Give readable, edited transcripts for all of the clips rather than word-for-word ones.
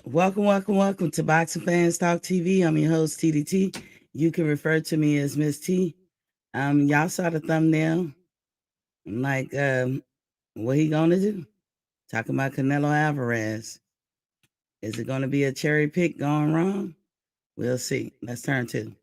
Welcome to Boxing Fans Talk TV. I'm your host, TDT. You can refer to me as Miss T. Y'all saw the thumbnail. Like, what he gonna do? Talking about Canelo Alvarez. Is it gonna be a cherry pick going wrong? We'll see. Let's turn to.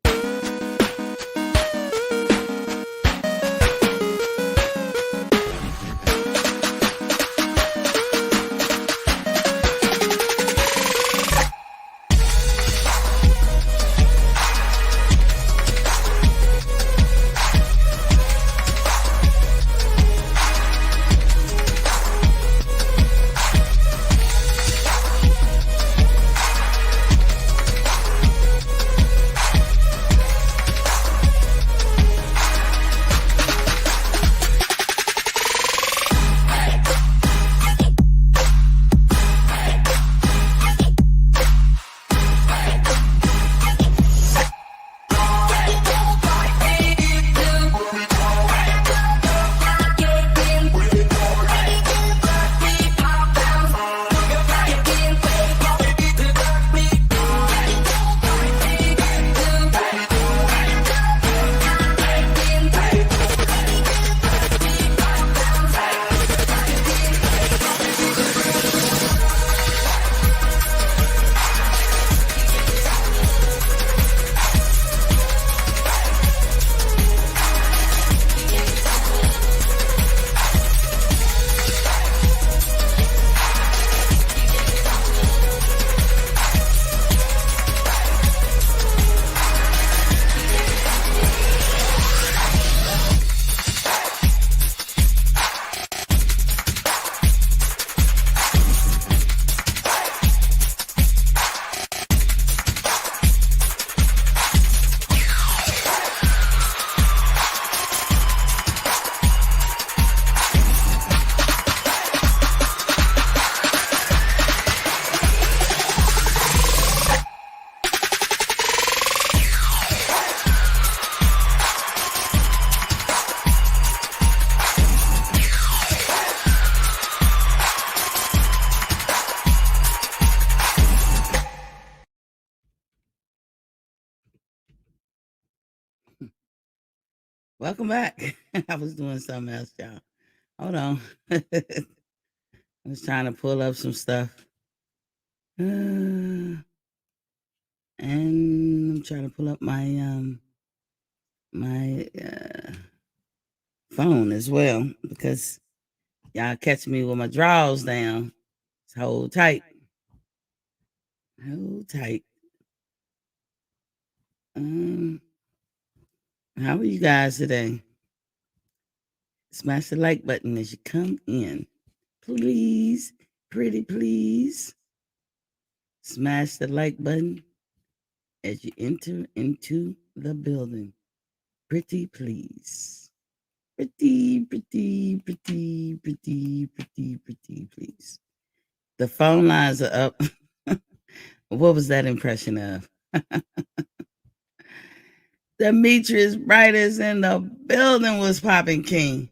Welcome back. I was doing something else, y'all. Hold on. I was trying to pull up some stuff. And I'm trying to pull up my phone as well because y'all catch me with my drawers down. Just hold tight. Hold tight. How are you guys today? Smash the like button as you come in. Please, pretty please. Smash the like button as you enter into the building. Pretty please. Pretty, please. The phone lines are up. What was that impression of? Demetrius Brightest in the building was popping king.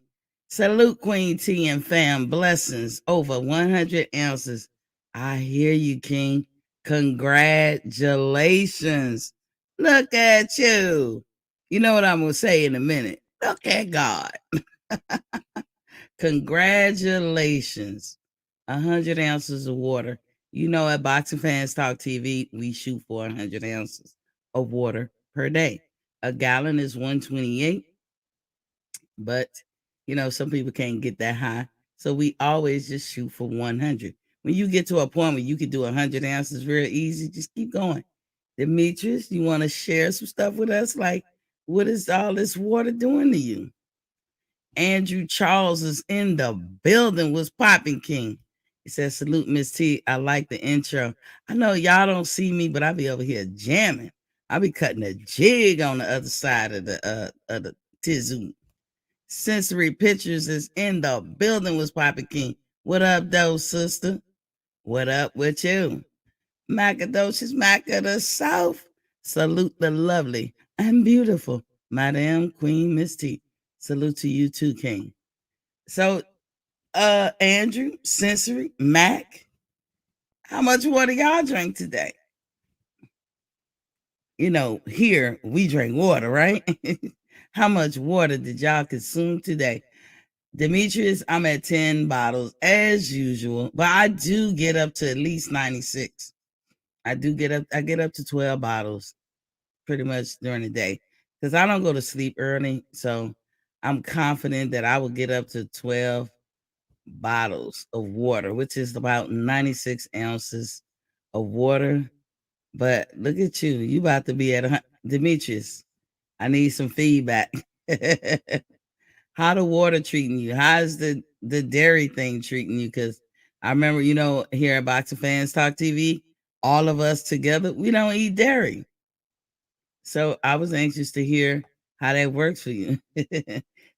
Salute Queen T and fam. Blessings. Over 100 ounces. I hear you, King. Congratulations. Look at you. You know what I'm going to say in a minute. Look at God. Congratulations. 100 ounces of water. You know, at Boxing Fans Talk TV, we shoot for 100 ounces of water per day. A gallon is 128, but you know, some people can't get that high. So we always just shoot for 100. When you get to a point where you can do 100 ounces real easy, just keep going. Demetrius, you want to share some stuff with us? Like, what is all this water doing to you? Andrew Charles is in the building. Was popping king. He says, salute, Miss T. I like the intro. I know y'all don't see me, but I be over here jamming. I be cutting a jig on the other side of the Tizu. Sensory Pictures is in the building. Was popping king. What up, though, sister? What up with you? Macadocious Mac of the South. Salute the lovely and beautiful Madam Queen Miss T. Salute to you too, King. So, Andrew, Sensory, Mac, How much water y'all drank today? Here we drink water, right? How much water did y'all consume today? Demetrius, I'm at 10 bottles as usual, but I do get up to at least 96. I get up to 12 bottles pretty much during the day because I don't go to sleep early. So I'm confident that I will get up to 12 bottles of water, which is about 96 ounces of water. But look at you. You about to be at Demetrius. I need some feedback. How the water treating you? How's the dairy thing treating you? Because I remember, here at Boxing Fans Talk TV, all of us together, we don't eat dairy. So I was anxious to hear how that works for you.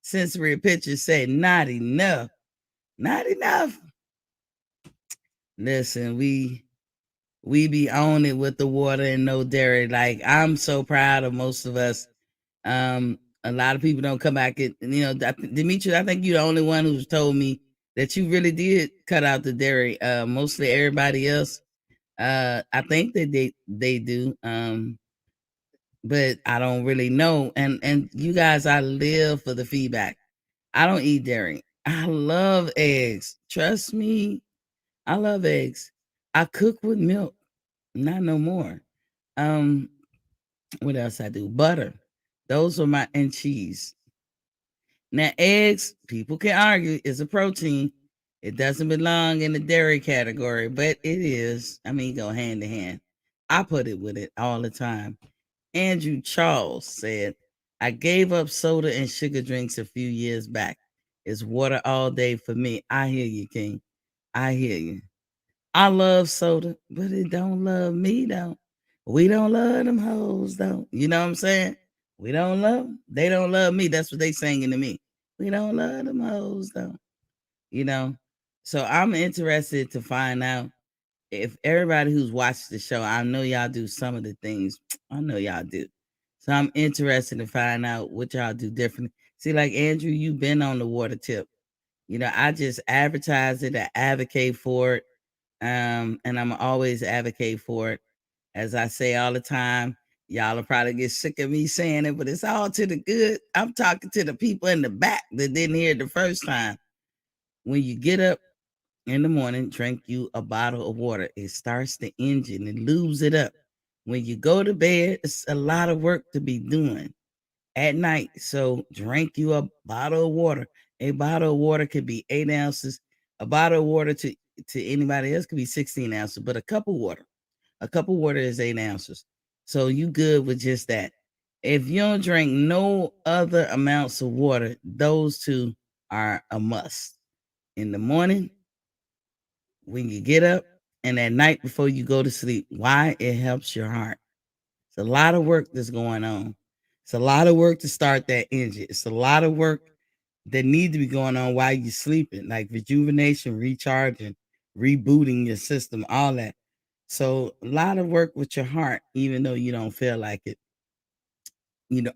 Sensory pictures said, not enough. Not enough. Listen, we be on it with the water and no dairy. Like, I'm so proud of most of us. A lot of people don't come back and Demetrius, I think you're the only one who's told me that you really did cut out the dairy. Mostly everybody else, I think that they do. But I don't really know. And you guys, I live for the feedback. I don't eat dairy. I love eggs. Trust me, I love eggs. I cook with milk, not no more. Um, what else I do? Butter. Those are my and cheese. Now, eggs, people can argue, is a protein. It doesn't belong in the dairy category, but it is. I mean, go hand to hand. I put it with it all the time. Andrew Charles said, I gave up soda and sugar drinks a few years back. It's water all day for me. I hear you, King. I hear you. I love soda, but it don't love me, though. We don't love them hoes, though. You know what I'm saying? We don't love them. They don't love me. That's what they singing to me. We don't love them hoes, though. You know? So I'm interested to find out if everybody who's watched the show, I know y'all do some of the things. I know y'all do. So I'm interested to find out what y'all do differently. See, like Andrew, you've been on the water tip. I just advertise it, I advocate for it. And I'm always advocate for it. As I say all the time, y'all will probably get sick of me saying it, but it's all to the good. I'm talking to the people in the back that didn't hear it the first time. When you get up in the morning, drink you a bottle of water. It starts the engine and lubes it up. When you go to bed, it's a lot of work to be doing at night. So drink you a bottle of water. A bottle of water could be 8 ounces. A bottle of water to anybody else could be 16 ounces, but a cup of water is 8 ounces. So you good with just that. If you don't drink no other amounts of water, those two are a must. In the morning, when you get up, and at night before you go to sleep. Why? It helps your heart. It's a lot of work that's going on. It's a lot of work to start that engine. It's a lot of work that need to be going on while you're sleeping, like rejuvenation, recharging, rebooting your system, all that. So a lot of work with your heart, even though you don't feel like it,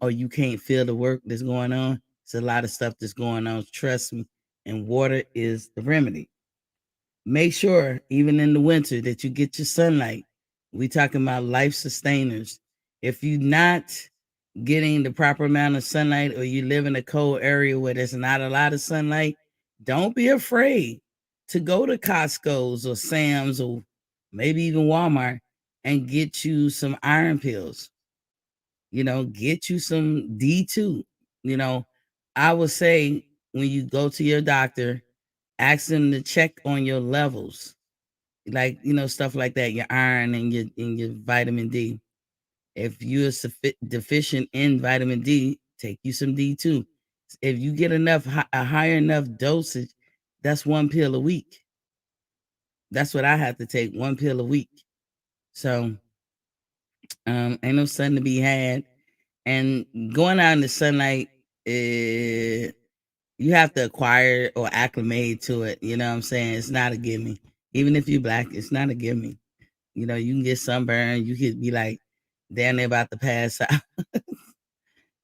or you can't feel the work that's going on. It's a lot of stuff that's going on. Trust me. And water is the remedy. Make sure, even in the winter, that you get your sunlight. We talking about life sustainers. If you're not getting the proper amount of sunlight, or you live in a cold area where there's not a lot of sunlight, don't be afraid to go to Costco's or Sam's or maybe even Walmart and get you some iron pills. Get you some D2. You know, I would say when you go to your doctor, ask them to check on your levels, like stuff like that, your iron and your vitamin D. If you're deficient in vitamin D, take you some D2. If you get a higher enough dosage, that's one pill a week. That's what I have to take, one pill a week. So ain't no sun to be had. And going out in the sunlight, you have to acquire or acclimate to it. You know what I'm saying? It's not a gimme. Even if you're black, it's not a gimme. You can get sunburned. You could be like down there about to pass out.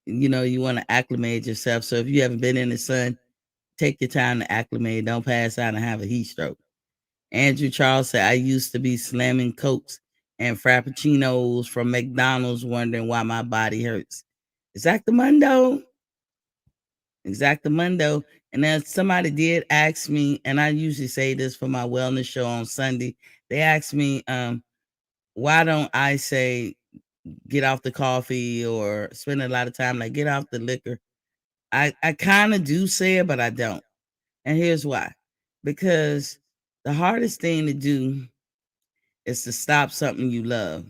You want to acclimate yourself. So if you haven't been in the sun, take your time to acclimate. Don't pass out and have a heat stroke. Andrew Charles said, I used to be slamming Cokes and Frappuccinos from McDonald's, wondering why my body hurts. Exactamundo. Exactamundo. And then somebody did ask me, and I usually say this for my wellness show on Sunday. They asked me, why don't I say get off the coffee or spend a lot of time like get off the liquor? I kind of do say it, but I don't. And here's why. Because the hardest thing to do is to stop something you love.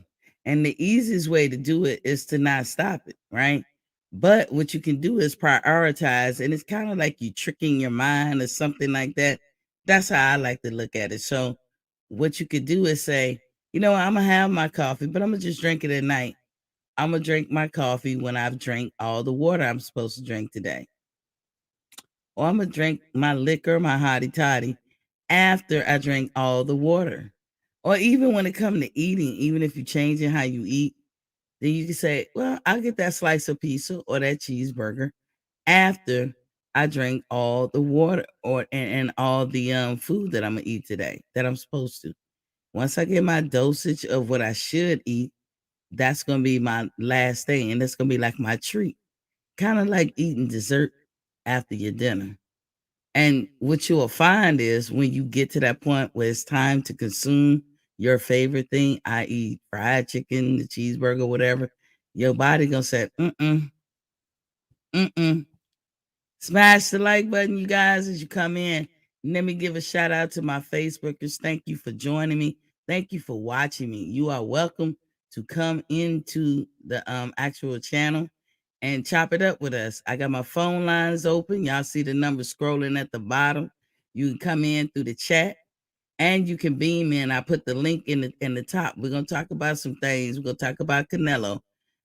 And the easiest way to do it is to not stop it, right? But what you can do is prioritize, and it's kind of like you tricking your mind or something like that. That's how I like to look at it. So, what you could do is say, you know, I'm gonna have my coffee, but I'm gonna just drink it at night. I'm gonna drink my coffee when I've drank all the water I'm supposed to drink today. Or I'm gonna drink my liquor, my hottie toddy, after I drink all the water. Or even when it comes to eating, even if you're changing how you eat, then you can say, well, I'll get that slice of pizza or that cheeseburger after I drink all the water or and all the food that I'm gonna eat today that I'm supposed to. Once I get my dosage of what I should eat, that's gonna be my last thing, and that's gonna be like my treat. Kind of like eating dessert after your dinner. And what you will find is when you get to that point where it's time to consume your favorite thing, i.e., fried chicken, the cheeseburger, whatever, your body gonna say, mm-mm. Smash the like button, you guys, as you come in. Let me give a shout out to my Facebookers. Thank you for joining me. Thank you for watching me. You are welcome to come into the actual channel and chop it up with us. I got my phone lines open. Y'all see the number scrolling at the bottom. You can come in through the chat and you can beam in. I put the link in the top. We're gonna talk about some things. We're gonna talk about Canelo.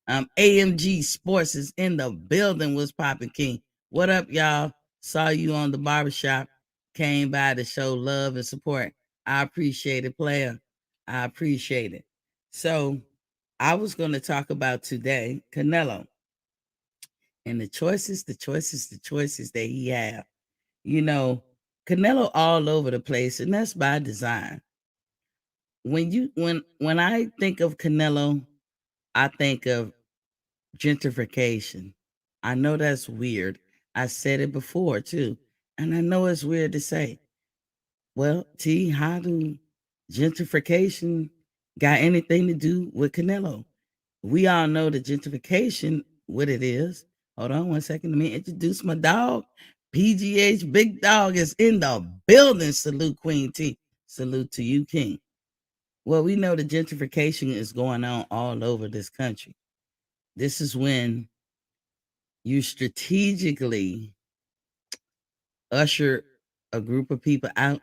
AMG Sports is in the building. What's popping, King? What up, y'all? Saw you on the barbershop. Came by to show love and support. I appreciate it, player. I appreciate it. So I was going to talk about today Canelo and the choices that he have. You know, Canelo all over the place, and that's by design. When I think of Canelo, I think of gentrification. I know that's weird. I said it before too, and I know it's weird to say. Well, T, how do gentrification got anything to do with Canelo? We all know the gentrification, what it is. Hold on one second. Let me introduce my dog. PGH Big Dog is in the building. Salute, Queen T. Salute to you, King. Well, we know the gentrification is going on all over this country. This is when you strategically usher a group of people out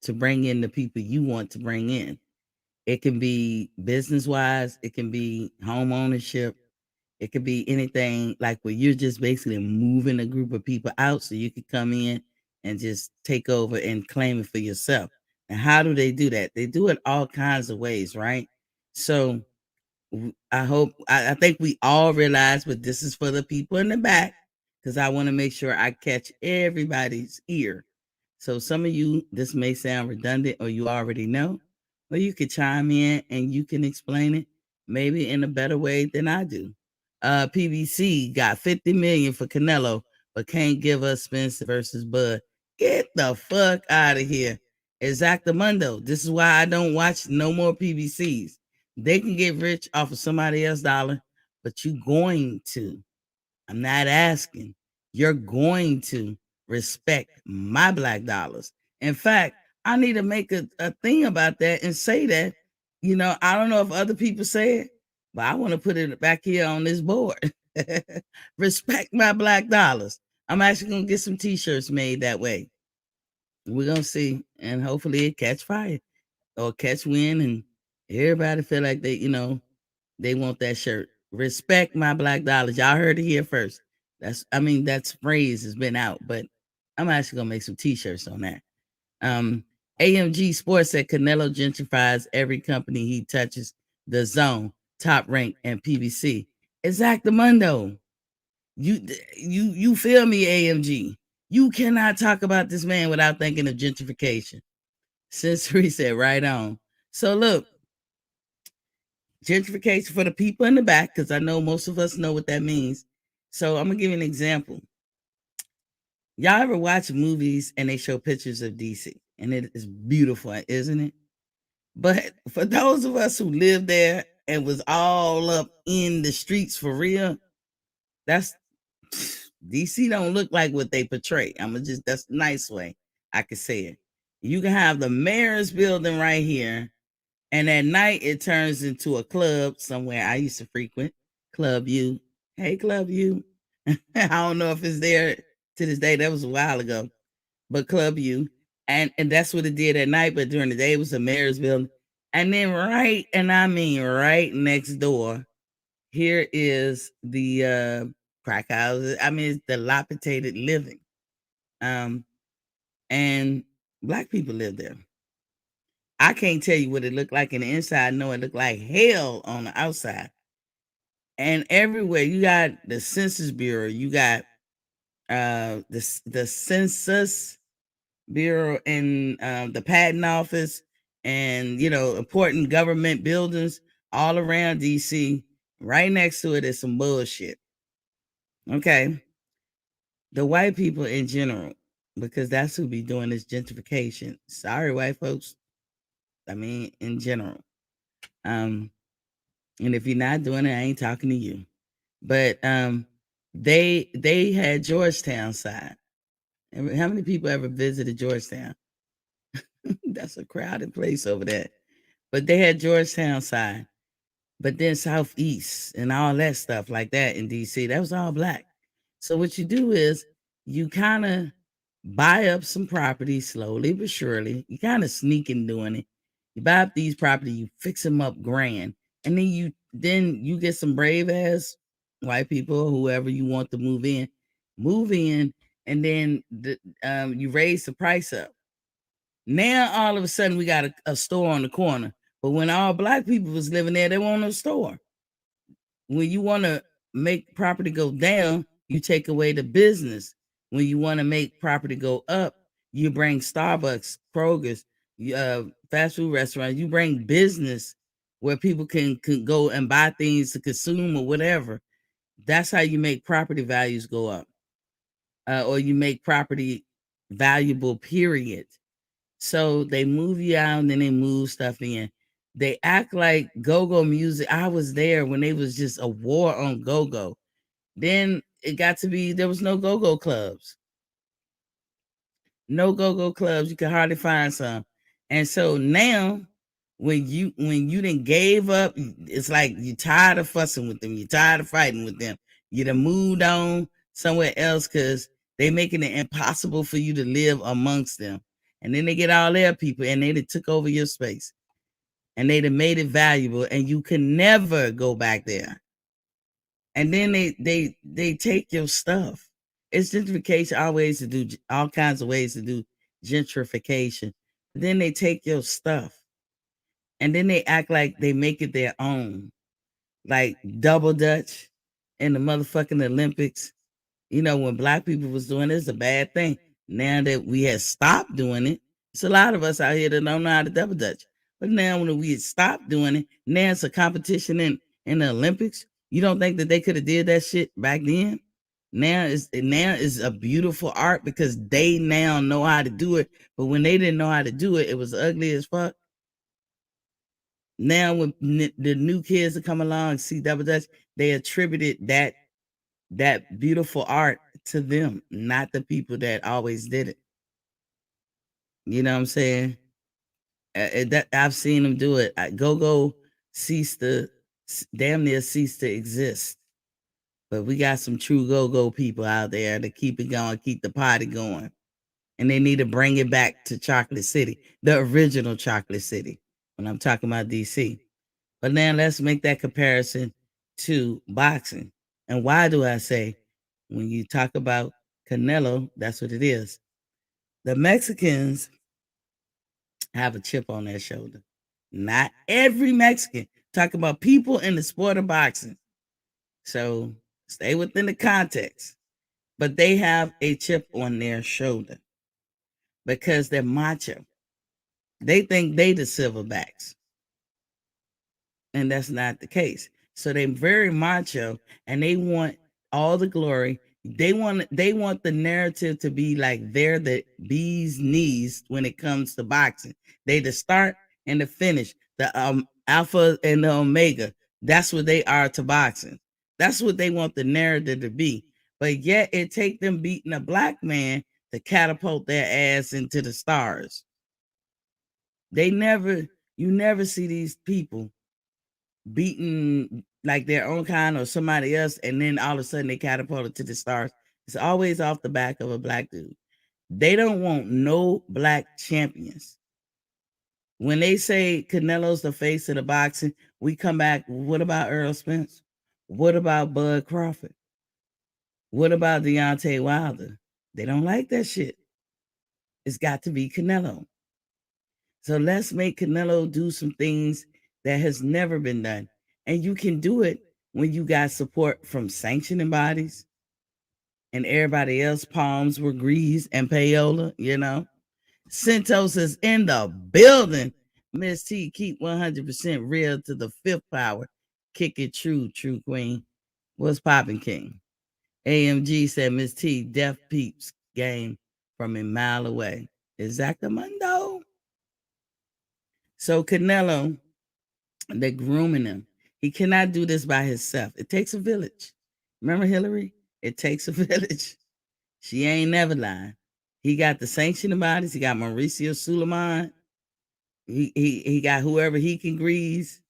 to bring in the people you want to bring in. It can be business wise, it can be home ownership, it could be anything like where you're just basically moving a group of people out so you could come in and just take over and claim it for yourself. And how do they do that? They do it all kinds of ways, right? So I think we all realize, but this is for the people in the back because I want to make sure I catch everybody's ear. So some of you, this may sound redundant or you already know, but you could chime in and you can explain it maybe in a better way than I do. PBC got 50 million for Canelo, but can't give us Spencer versus Bud. Get the fuck out of here. Exactamundo. This is why I don't watch no more PBCs. They can get rich off of somebody else's dollar, but you going to. I'm not asking. You're going to respect my black dollars. In fact, I need to make a thing about that and say that. You know, I don't know if other people say it, but I want to put it back here on this board. Respect my black dollars. I'm actually going to get some t-shirts made that way. We're going to see. And hopefully it catch fire or catch wind and everybody feel like they want that shirt. Respect my black dollars. Y'all heard it here first. That phrase has been out, but I'm actually gonna make some t-shirts on that. AMG Sports said Canelo gentrifies every company he touches. The Zone, Top Rank, and PBC. Exactamundo. You feel me, AMG? You cannot talk about this man without thinking of gentrification. Sensory said, right on. So look, gentrification for the people in the back, because I know most of us know what that means. So I'm gonna give you an example. Y'all ever watch movies and they show pictures of DC and it is beautiful, isn't it? But for those of us who lived there and was all up in the streets for real, that's DC don't look like what they portray. That's a nice way I could say it. You can have the mayor's building right here, and at night it turns into a club somewhere I used to frequent, Club U. Hey, Club U. I don't know if it's there to this day. That was a while ago, but Club U. And that's what it did at night, but during the day it was the mayor's building. And then right, and I mean right next door, here is the crack houses. I mean, it's dilapidated living. And black people live there. I can't tell you what it looked like in the inside. I know it looked like hell on the outside. And everywhere you got the Census Bureau, you got the Census Bureau and the Patent Office, and important government buildings all around DC. Right next to it is some bullshit. Okay, the white people in general, because that's who be doing this gentrification. Sorry, white folks. I mean, in general. And if you're not doing it, I ain't talking to you. But they had Georgetown side. How many people ever visited Georgetown? That's a crowded place over there. But they had Georgetown side. But then Southeast and all that stuff like that in DC, that was all black. So what you do is you kind of buy up some property slowly but surely. You kind of sneaking doing it. You buy up these property, you fix them up grand, and then you get some brave ass white people, whoever you want to move in, and then you raise the price up. Now all of a sudden we got a store on the corner, but when all black people was living there, they want a store. When you want to make property go down, you take away the business. When you want to make property go up, you bring Starbucks, Kroger's, fast food restaurants. You bring business where people can go and buy things to consume or whatever. That's how you make property values go up, or you make property valuable. Period. So they move you out and then they move stuff in. They act like go-go music. I was there when they was just a war on go-go. Then it got to be there was no go-go clubs. No go-go clubs. You could hardly find some. And so now when you done gave up, it's like you're tired of fussing with them. You're tired of fighting with them. You done moved on somewhere else because they making it impossible for you to live amongst them. And then they get all their people and they took over your space. And they'd have made it valuable, and you can never go back there. And then they take your stuff. It's gentrification, always to do all kinds of ways to do gentrification. Then they take your stuff, and then they act like they make it their own, like double dutch in the motherfucking Olympics. When black people was doing it, it's a bad thing. Now that we had stopped doing it, it's a lot of us out here that don't know how to double dutch. But now when we had stopped doing it, now it's a competition in the Olympics. You don't think that they could have did that shit back then? Now is a beautiful art because they now know how to do it. But when they didn't know how to do it, it was ugly as fuck. Now when the new kids that come along and see double dutch, they attributed that beautiful art to them, not the people that always did it. You know what I'm saying? That I've seen them do it. Go-go damn near cease to exist. But we got some true go-go people out there to keep it going, keep the party going. And they need to bring it back to Chocolate City, the original Chocolate City, when I'm talking about DC. But now let's make that comparison to boxing. And why do I say when you talk about Canelo, that's what it is. The Mexicans have a chip on their shoulder. Not every Mexican. Talking about people in the sport of boxing. So stay within the context. But they have a chip on their shoulder because they're macho. They think they the silverbacks, and that's not the case. So they're very macho, and they want all the glory. They want the narrative to be like they're the bee's knees when it comes to boxing. They the start and the finish, the alpha and the omega. That's what they are to boxing. That's what they want the narrative to be. But yet it take them beating a black man to catapult their ass into the stars. You never see these people beating like their own kind or somebody else, and then all of a sudden they catapulted to the stars. It's always off the back of a black dude. They don't want no black champions. When they say Canelo's the face of the boxing, we come back. What about Earl Spence? What about Bud Crawford? What about Deontay Wilder? They don't like that shit. It's got to be Canelo. So let's make Canelo do some things that has never been done. And you can do it when you got support from sanctioning bodies and everybody else palms were greased and payola, you know. Santos is in the building. Miss T, keep 100% real to the fifth power. Kick it true, true queen. What's popping, king? AMG said Miss T, deaf peeps game from a mile away. Exactamundo. So Canelo, they're grooming him. He cannot do this by himself. It takes a village. Remember Hillary? It takes a village. She ain't never lying. He got the sanctioning bodies. He got Mauricio Suleiman. He got whoever he can grease.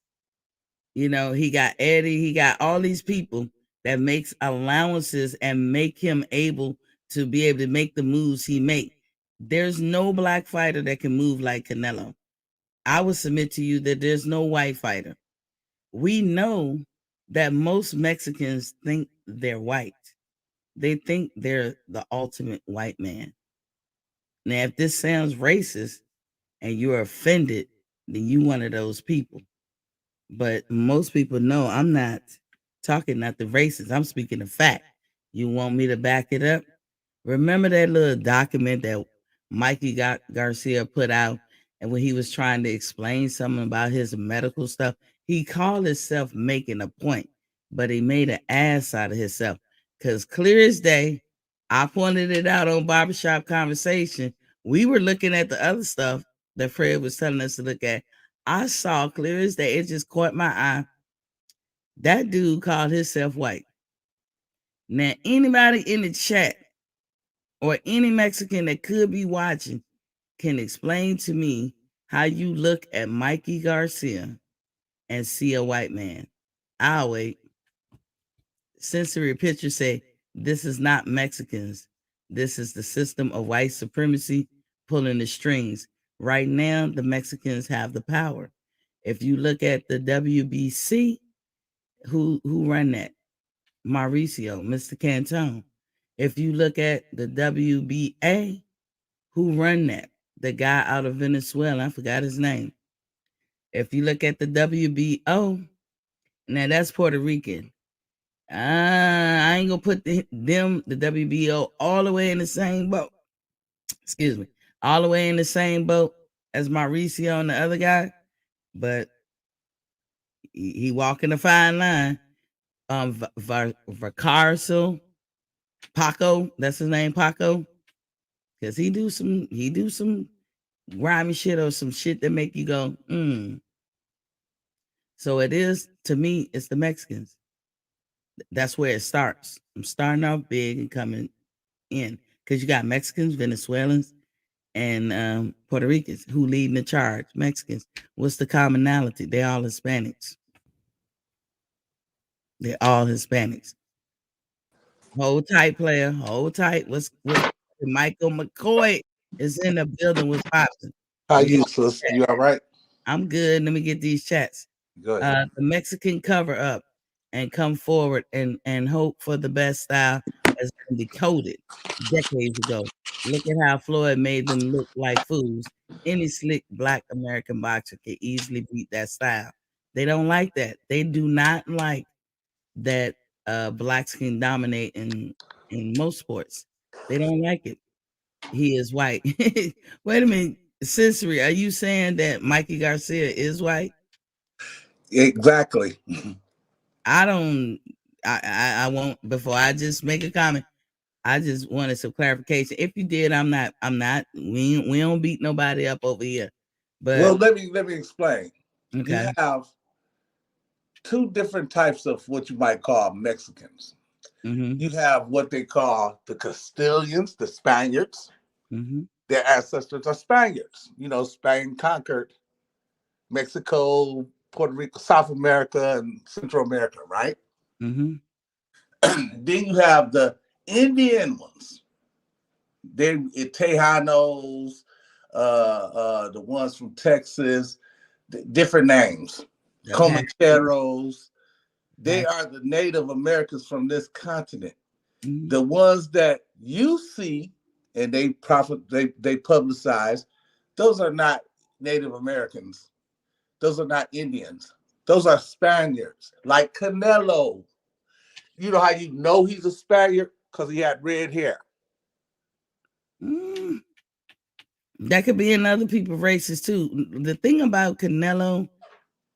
You know, he got Eddie. He got all these people that makes allowances and make him able to be able to make the moves he make. There's no black fighter that can move like Canelo. I would submit to you that there's no white fighter. We know that most Mexicans think they're white. They think they're the ultimate white man. Now, if this sounds racist and you're offended, then you one of those people. But most people know I'm not talking not the racist. I'm speaking of fact. You want me to back it up? Remember that little document that Mikey Garcia put out, and when he was trying to explain something about his medical stuff, he called himself making a point, but he made an ass out of himself. Because clear as day, I pointed it out on Barbershop Conversation. We were looking at the other stuff that Fred was telling us to look at. I saw clear as day. It just caught my eye. That dude called himself white. Now, anybody in the chat or any Mexican that could be watching can explain to me how you look at Mikey Garcia and see a white man. I'll wait. Sensory picture say, this is not Mexicans. This is the system of white supremacy pulling the strings. Right now, the Mexicans have the power. If you look at the WBC, who run that? Mauricio, Mr. Cantone. If you look at the WBA, who run that? The guy out of Venezuela, I forgot his name. If you look at the WBO, now that's Puerto Rican. I ain't gonna put the WBO, all the way in the same boat. Excuse me, all the way in the same boat as Mauricio and the other guy, but he walking a fine line. Vacarso, Paco, that's his name, Paco, because he do some grimy shit or some shit that make you go, So it is, to me, it's the Mexicans. That's where it starts. I'm starting off big and coming in because you got Mexicans, Venezuelans, and Puerto Ricans who leading the charge. Mexicans. What's the commonality? They're all Hispanics. They're all Hispanics. Hold tight, player. Hold tight. What's Michael McCoy is in the building with popping. How you, sis? You all right? I'm good. Let me get these chats. Good. The Mexican cover up and come forward and hope for the best style has been decoded decades ago. Look at how Floyd made them look like fools. Any slick black American boxer can easily beat that style. They don't like that. They do not like that blacks can dominate in most sports. They don't like it. He is white. Wait a minute. Sensory, are you saying that Mikey Garcia is white? Exactly. I don't. I won't. Before I just make a comment, I just wanted some clarification. If you did, I'm not. I'm not. We don't beat nobody up over here. Well, But let me explain. You okay. have two different types of what you might call Mexicans. Mm-hmm. You have what they call the Castilians, the Spaniards. Mm-hmm. Their ancestors are Spaniards. You know, Spain conquered Mexico, Puerto Rico, South America, and Central America, right? Mm-hmm. Then you have the Indian ones. They Tejanos, the ones from Texas, different names. The Apache. Comancheros. They are the Native Americans from this continent. Mm-hmm. The ones that you see and they publicize, those are not Native Americans. Those are not Indians. Those are Spaniards, like Canelo. You know how you know he's a Spaniard? Because he had red hair. Mm. That could be in other people's races too. The thing about Canelo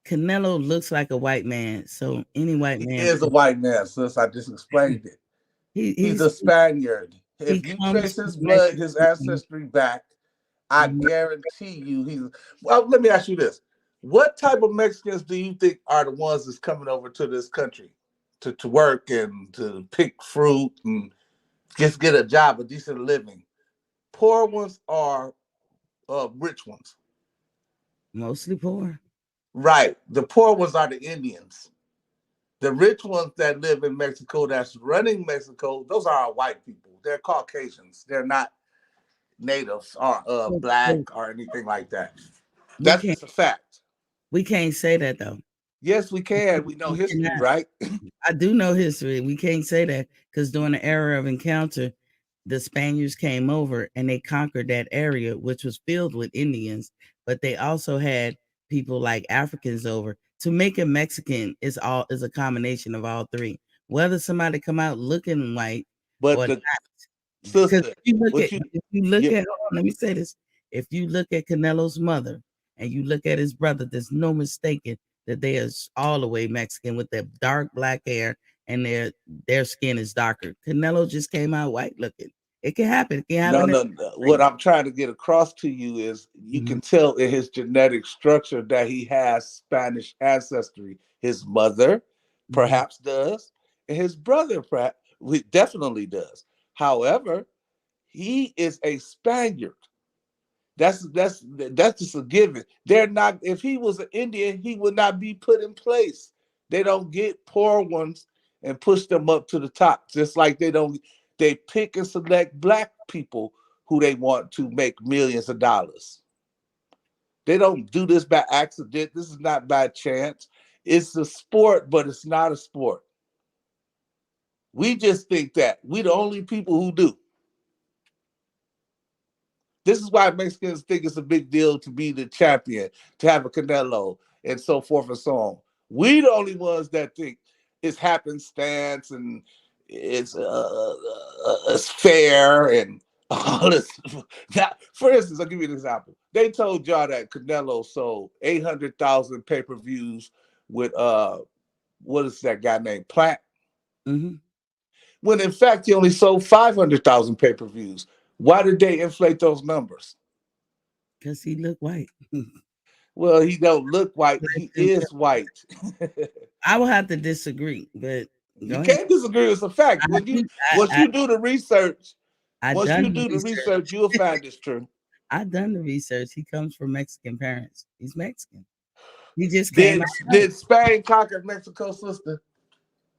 looks like a white man. So any white He man, is a white man, sis. I just explained it. He's he's a Spaniard. he If you comes trace from his blood, his Mexico. ancestry back, I Mhm. guarantee you he's. Well, let me ask you this. What type of Mexicans do you think are the ones that's coming over to this country to work and to pick fruit and just get a job, a decent living? Poor ones are rich ones. Mostly poor. Right. The poor ones are the Indians. The rich ones that live in Mexico, that's running Mexico, those are our white people. They're Caucasians. They're not natives or black So or anything like that. we That's can't just a fact. say that though. Yes, we can. We know We history, cannot. right? I do know history. We can't say that because during the era of encounter, the Spaniards came over and they conquered that area, which was filled with Indians, but they also had people like Africans over. To make a Mexican is a combination of all three. Whether somebody come out looking white But or the not, because sister, what you, if you look you at hold on, let me say this. If you look at Canelo's mother and you look at his brother, there's no mistaking that they are all the way Mexican with their dark black hair and their skin is darker. Canelo just came out white looking. It can happen. It can no, happen. no, no. What I'm trying to get across to you is you Mm-hmm. can tell in his genetic structure that he has Spanish ancestry. His mother perhaps does, and his brother perhaps definitely does. However, he is a Spaniard. That's just a given. They're not. If he was an Indian, he would not be put in place. They don't get poor ones and push them up to the top. Just like they don't. They pick and select black people who they want to make millions of dollars. They don't do this by accident. This is not by chance. It's a sport, but it's not a sport. We just think that we the only people who do. This is why Mexicans think it's a big deal to be the champion, to have a Canelo, and so forth and so on. We the only ones that think it's happenstance and it's fair and all this. Now, for instance, I'll give you an example. They told y'all that Canelo sold 800,000 pay-per-views with what is that guy named Plant? Mm-hmm. When in fact he only sold 500,000 pay-per-views. Why did they inflate those numbers? Because he looked white. Well, he don't look white. He is white. I will have to disagree, but You go ahead. can't disagree. It's a fact. I, When you I, once I, you do the research, I once you done the do the research, research. you'll find it's true. I done the research. He comes from Mexican parents. He's Mexican. He just came Did out white. did Spain conquer Mexico, sister?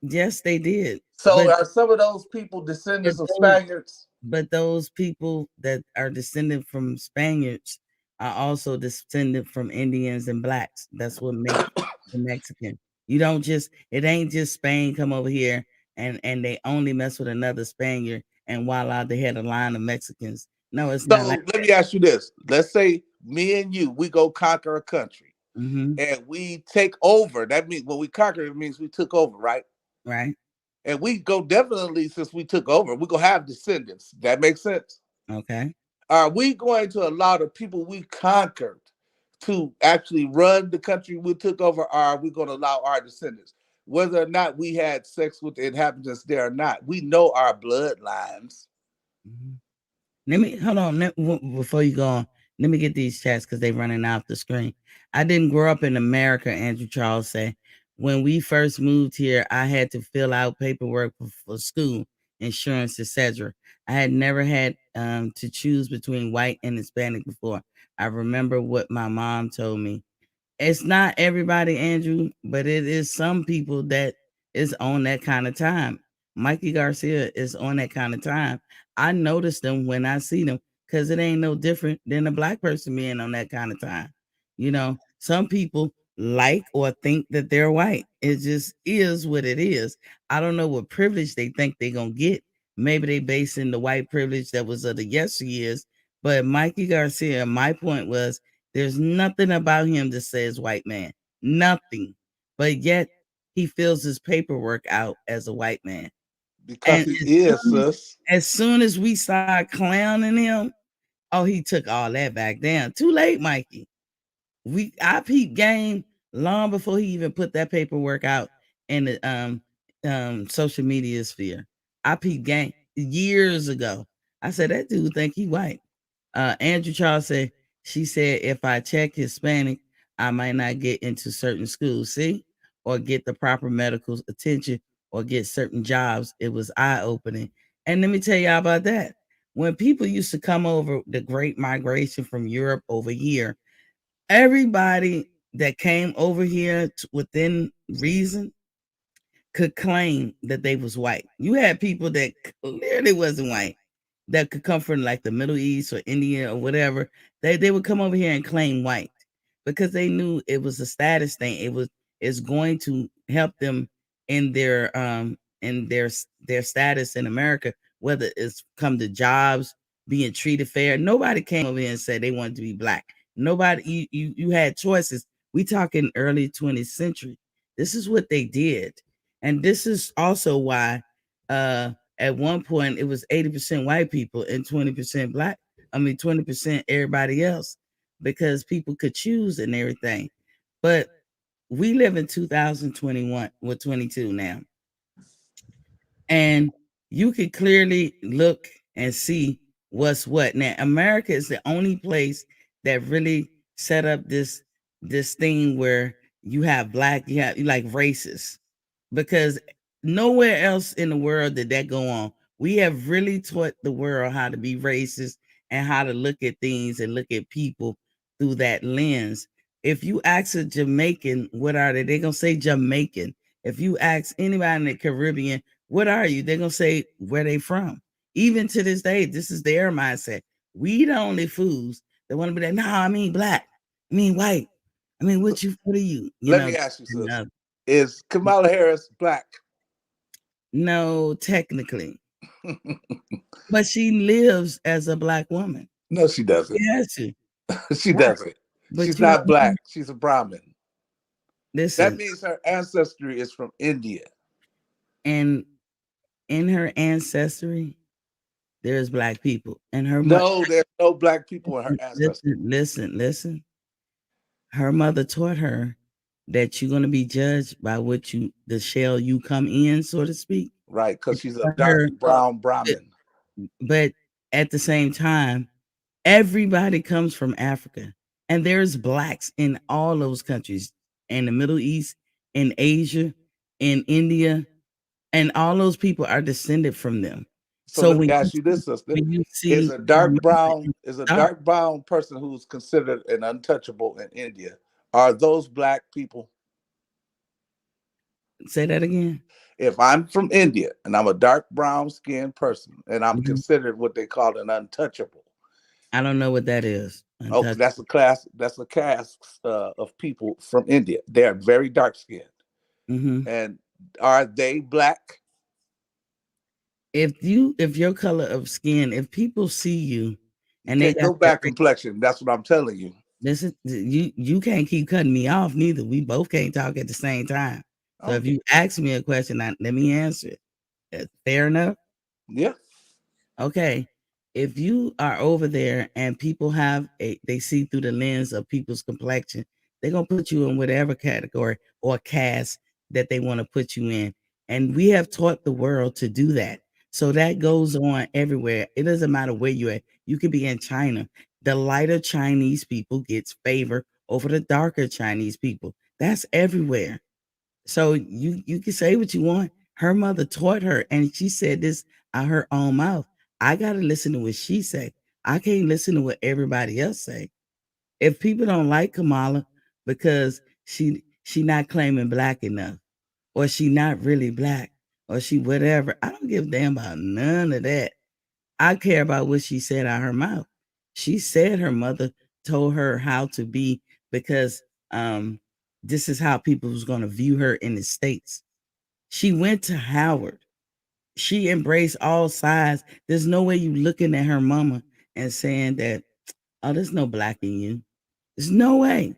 Yes, they did. So are some of those people But descendants of those, Spaniards? but those people that are descended from Spaniards are also descended from Indians and blacks. That's what makes the Mexican. You don't just it ain't just Spain come over here and they only mess with another Spaniard and voila, they had a line of Mexicans. No, it's not So like let me ask you this. Let's say me and you, we go conquer a country mm-hmm. and we take over. That means when we conquer, it means we took over, right? Right. And we go definitely since we took over, we're gonna have descendants. That makes sense. Okay. Are we going to allow the people we conquered to actually run the country we took over, or are we going to allow our descendants? Whether or not we had sex with the inhabitants there or not, we know our bloodlines. Mhm. Let me hold on before you go on. Let me get these chats because they're running out the screen. I didn't grow up in America, Andrew Charles say. When we first moved here, I had to fill out paperwork for school, insurance, etc. I had never had to choose between white and Hispanic before. I remember what my mom told me. It's not everybody, Andrew, but it is some people that is on that kind of time. Mikey Garcia is on that kind of time. I notice them when I see them because it ain't no different than a black person being on that kind of time. You know, some people like or think that they're white. It just is what it is. I don't know what privilege they think they're gonna get. Maybe they basing the white privilege that was of the yesteryears. But Mikey Garcia, my point was there's nothing about him that says white man. Nothing. But yet he fills his paperwork out as a white man. Because And he is, sis. as soon as we start clowning him, oh, he took all that back down. Too late, Mikey. I peeped game long before he even put that paperwork out in the social media sphere. I peeped game years ago. I said that dude think he white. Andrew Charles said, she said, if I check Hispanic, I might not get into certain schools, see, or get the proper medical attention or get certain jobs. It was eye opening. And let me tell y'all about that. When people used to come over the great migration from Europe over here, everybody that came over here within reason could claim that they was white. You had people that clearly wasn't white that could come from like the Middle East or India or whatever. They would come over here and claim white because they knew it was a status thing. It's going to help them in their status in America, whether it's come to jobs, being treated fair. Nobody came over here and said they wanted to be black. Nobody you had choices. We talking early 20th century. This is what they did. And this is also why at one point it was 80% white people and 20% black. 20% everybody else because people could choose and everything. But we live in 2021 with 22 now. And you can clearly look and see what's what. Now, America is the only place that really set up this thing where you have black, you like races, because nowhere else in the world did that go on. We have really taught the world how to be racist and how to look at things and look at people through that lens. If you ask a Jamaican, what are they? They're gonna say Jamaican. If you ask anybody in the Caribbean, what are you? They're gonna say where they from. Even to this day, this is their mindset. We the only fools that want to be like, no, I mean black, I mean white. I mean, what are you? Let me ask you, sis. Is Kamala Harris black? No, technically. But she lives as a black woman. No, she doesn't. Yes, she doesn't. But she's not black. She's a Brahmin. Listen, that means her ancestry is from India. And in her ancestry, there's black people. And her there's no black people in her ancestry. Listen. Her mother taught her that you're going to be judged by the shell you come in, so to speak. Right, because she's a dark brown Brahmin. But at the same time, everybody comes from Africa. And there's blacks in all those countries, in the Middle East, in Asia, in India, and all those people are descended from them. So let me ask you this, sister. Is a dark brown person who's considered an untouchable in India, are those black people? Say that again. If I'm from India and I'm a dark brown skinned person and I'm considered what they call an untouchable. I don't know what that is. Oh, that's a class. That's a caste of people from India. They are very dark skinned. And are they black? If your color of skin, if people see you and they go back complexion, that's what I'm telling you. Listen, you can't keep cutting me off neither. We both can't talk at the same time. So if you ask me a question, let me answer it. Fair enough? Yeah. Okay. if you are over there and people they see through the lens of people's complexion, they're gonna put you in whatever category or cast that they want to put you in. And we have taught the world to do that. So that goes on everywhere. It doesn't matter where you're at. You could be in China. The lighter Chinese people gets favor over the darker Chinese people. That's everywhere. So you can say what you want. Her mother taught her, and she said this out her own mouth. I gotta listen to what she say. I can't listen to what everybody else say. If people don't like Kamala because she not claiming black enough, or she not really black, or she whatever, I don't give a damn about none of that. I care about what she said out her mouth. She said her mother told her how to be because this is how people was going to view her in the States. She went to Howard. She embraced all sides. There's no way you looking at her mama and saying that, oh, there's no black in you. There's no way.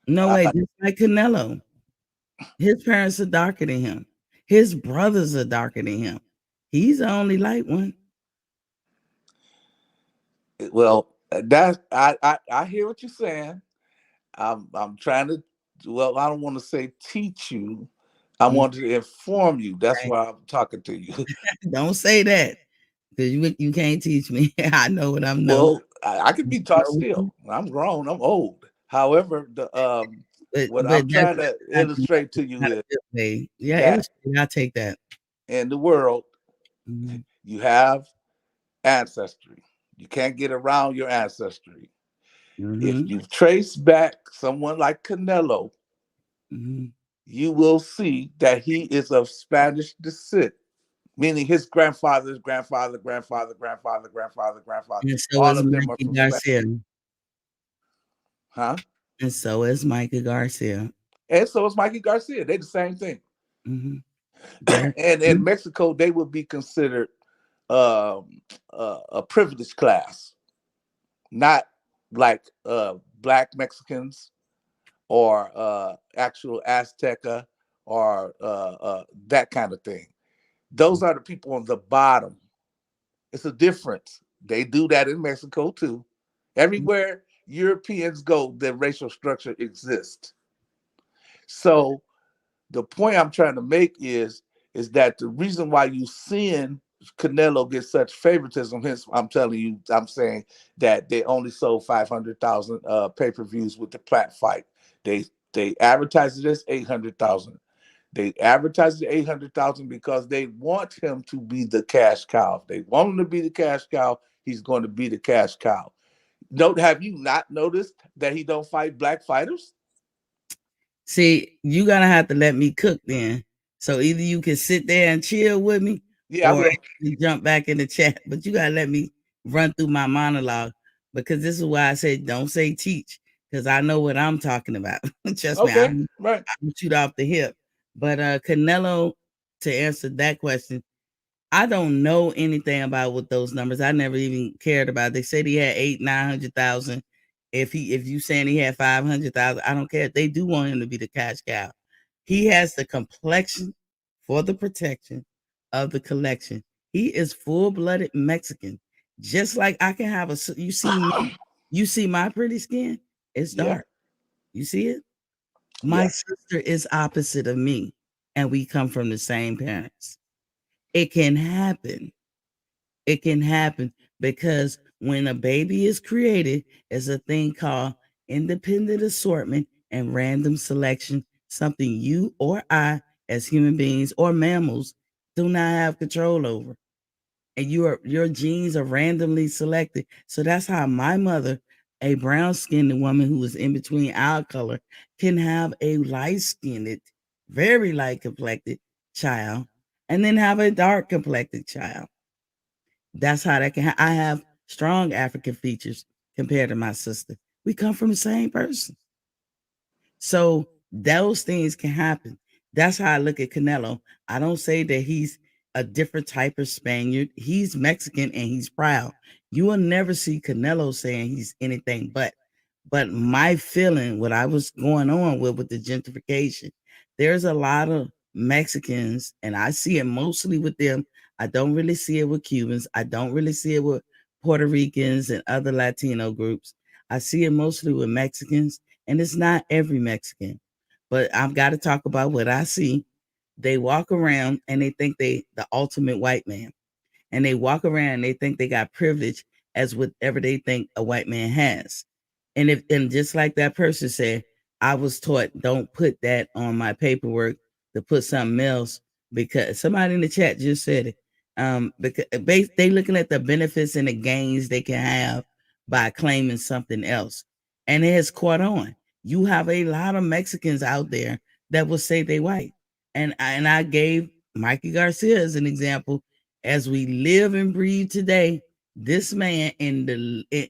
No way. Just like Canelo. His parents are darker than him. His brothers are darker than him. He's the only light one. Well, I hear what you're saying. I'm trying to. Well, I don't want to say teach you. I want to inform you. That's why I'm talking to you. Don't say that, because you can't teach me. I know what I'm knowing. Well, I can be taught still. I'm grown. I'm old. However, what I'm trying to illustrate to you is that I take that. in the world, you have ancestry. You can't get around your ancestry. If you trace back someone like Canelo, you will see that he is of Spanish descent, meaning his grandfather's grandfather, grandfather, grandfather, grandfather, grandfather. And so all is of them are Mikey from Garcia. Spain. Huh? And so is Mikey Garcia. And so is Mikey Garcia. They're the same thing. And in Mexico, they would be considered a privileged class, not like black Mexicans or actual Azteca or that kind of thing. Those are the people on the bottom. It's a difference. They do that in Mexico too. Everywhere Europeans go, the racial structure exists. So the point I'm trying to make is that the reason why you seeing Canelo get such favoritism, hence I'm telling you, I'm saying that they only sold 500,000 pay-per-views with the Platt fight. They advertised it as 800,000. They advertised it 800,000 because they want him to be the cash cow. If they want him to be the cash cow, he's going to be the cash cow. Have you not noticed that he don't fight black fighters? See, you're gonna have to let me cook then. So either you can sit there and chill with me, or you jump back in the chat. But you gotta let me run through my monologue, because this is why I say don't say teach, because I know what I'm talking about. Trust me, I'm shoot off the hip. But Canelo, to answer that question, I don't know anything about what those numbers. I never even cared about. They said he had 900,000. If you saying he had 500,000, I don't care. They do want him to be the cash cow. He has the complexion for the protection of the collection. He is full-blooded Mexican. Just like I can have you see my pretty skin? It's dark. You see it? My sister is opposite of me, and we come from the same parents. It can happen. It can happen because when a baby is created, there's a thing called independent assortment and random selection, something you or I, as human beings or mammals, do not have control over. And your genes are randomly selected. So that's how my mother, a brown-skinned woman who was in between our color, can have a light-skinned, very light-complected child, and then have a dark-complected child. That's how that can I have strong African features compared to my sister. We come from the same person. So those things can happen. That's how I look at Canelo. I don't say that he's a different type of Spaniard. He's Mexican and he's proud. You will never see Canelo saying he's anything but. But my feeling, what I was going on with the gentrification, there's a lot of Mexicans, and I see it mostly with them. I don't really see it with Cubans. I don't really see it with Puerto Ricans and other Latino groups. I see it mostly with Mexicans, and it's not every Mexican. But I've got to talk about what I see. They walk around and they think they the ultimate white man. And they walk around and they think they got privilege as whatever they think a white man has. And just like that person said, I was taught don't put that on my paperwork, to put something else, because somebody in the chat just said it. Because they looking at the benefits and the gains they can have by claiming something else, and it has caught on. You have a lot of Mexicans out there that will say they white, and I gave Mikey Garcia as an example. As we live and breathe today, this man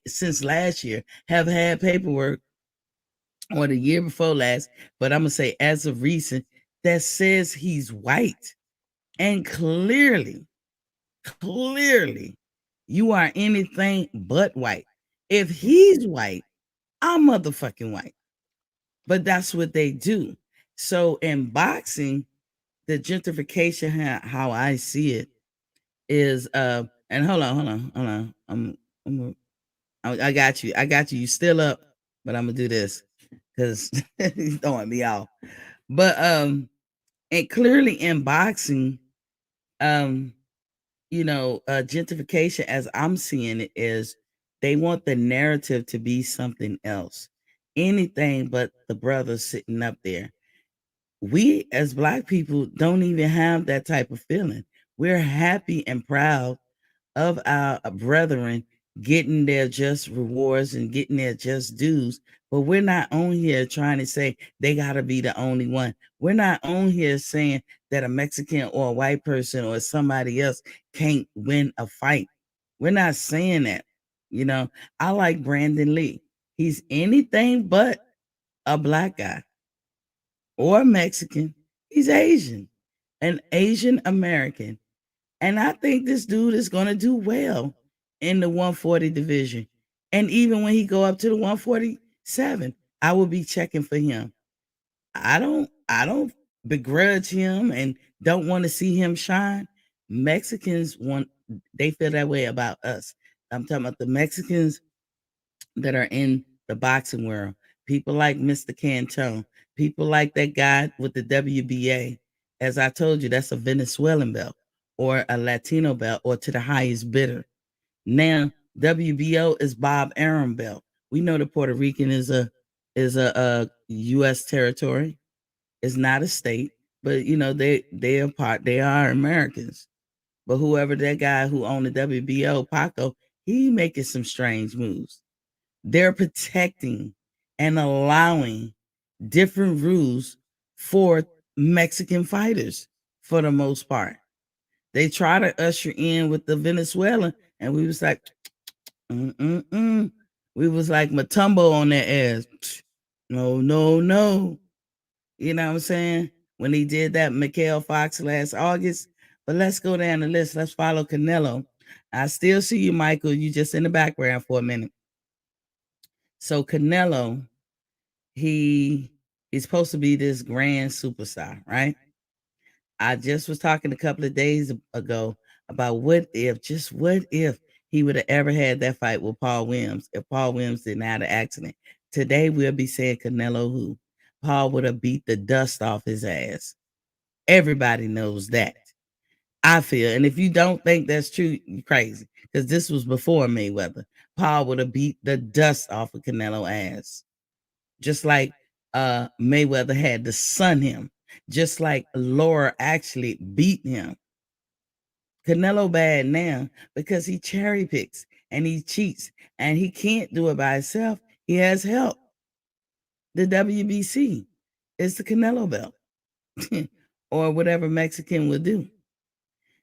since last year have had paperwork, or the year before last, but I'm gonna say as of recent, that says he's white. And clearly, you are anything but white. If he's white, I'm motherfucking white. But that's what they do. So in boxing, the gentrification, how I see it, is and hold on. I got you. You still up, but I'm gonna do this because he's throwing me off. But and clearly in boxing, gentrification as I'm seeing it is they want the narrative to be something else. Anything but the brothers sitting up there. We as black people don't even have that type of feeling. We're happy and proud of our brethren getting their just rewards and getting their just dues. But we're not on here trying to say they got to be the only one. We're not on here saying that a Mexican or a white person or somebody else can't win a fight. We're not saying that. I like Brandon Lee. He's anything but a black guy or Mexican. He's Asian, an Asian American. And I think this dude is going to do well in the 140 division. And even when he go up to the 147, I will be checking for him. I don't begrudge him and don't want to see him shine. Mexicans they feel that way about us. I'm talking about the Mexicans that are in the boxing world. People like Mr. Cantone, people like that guy with the WBA. As I told you, that's a Venezuelan belt or a Latino belt or to the highest bidder. Now, WBO is Bob Arum belt. We know the Puerto Rican is a U.S. territory. It's not a state, but they are Americans. But whoever that guy who owned the WBO, Paco, he making some strange moves. They're protecting and allowing different rules for Mexican fighters for the most part. They try to usher in with the Venezuelan, and we was like, we was like Matumbo on their ass. No. You know what I'm saying? When he did that, Mikhail Fox last August. But let's go down the list. Let's follow Canelo. I still see you, Michael. You just in the background for a minute. So Canelo, he's supposed to be this grand superstar, right? I just was talking a couple of days ago about what if he would have ever had that fight with Paul Williams, if Paul Williams didn't have an accident. Today we'll be saying Canelo who. Paul would have beat the dust off his ass. Everybody knows that. I feel, and if you don't think that's true, you're crazy. Because this was before Mayweather. Paul would have beat the dust off of Canelo ass. Just like Mayweather had to sun him. Just like Laura actually beat him. Canelo bad now because he cherry picks and he cheats and he can't do it by himself. He has help. The WBC is the Canelo belt or whatever Mexican will do.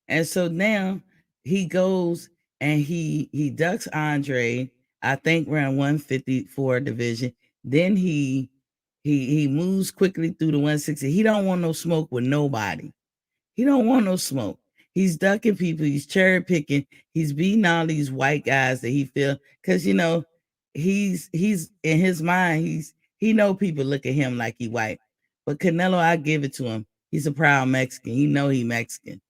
And so now he goes and he ducks Andre, I think around 154 division. Then he moves quickly through the 160. He don't want no smoke with nobody. He don't want no smoke. He's ducking people. He's cherry picking. He's beating all these white guys that he feel because he's in his mind. He know people look at him like he white. But Canelo, I give it to him. He's a proud Mexican. He know he Mexican.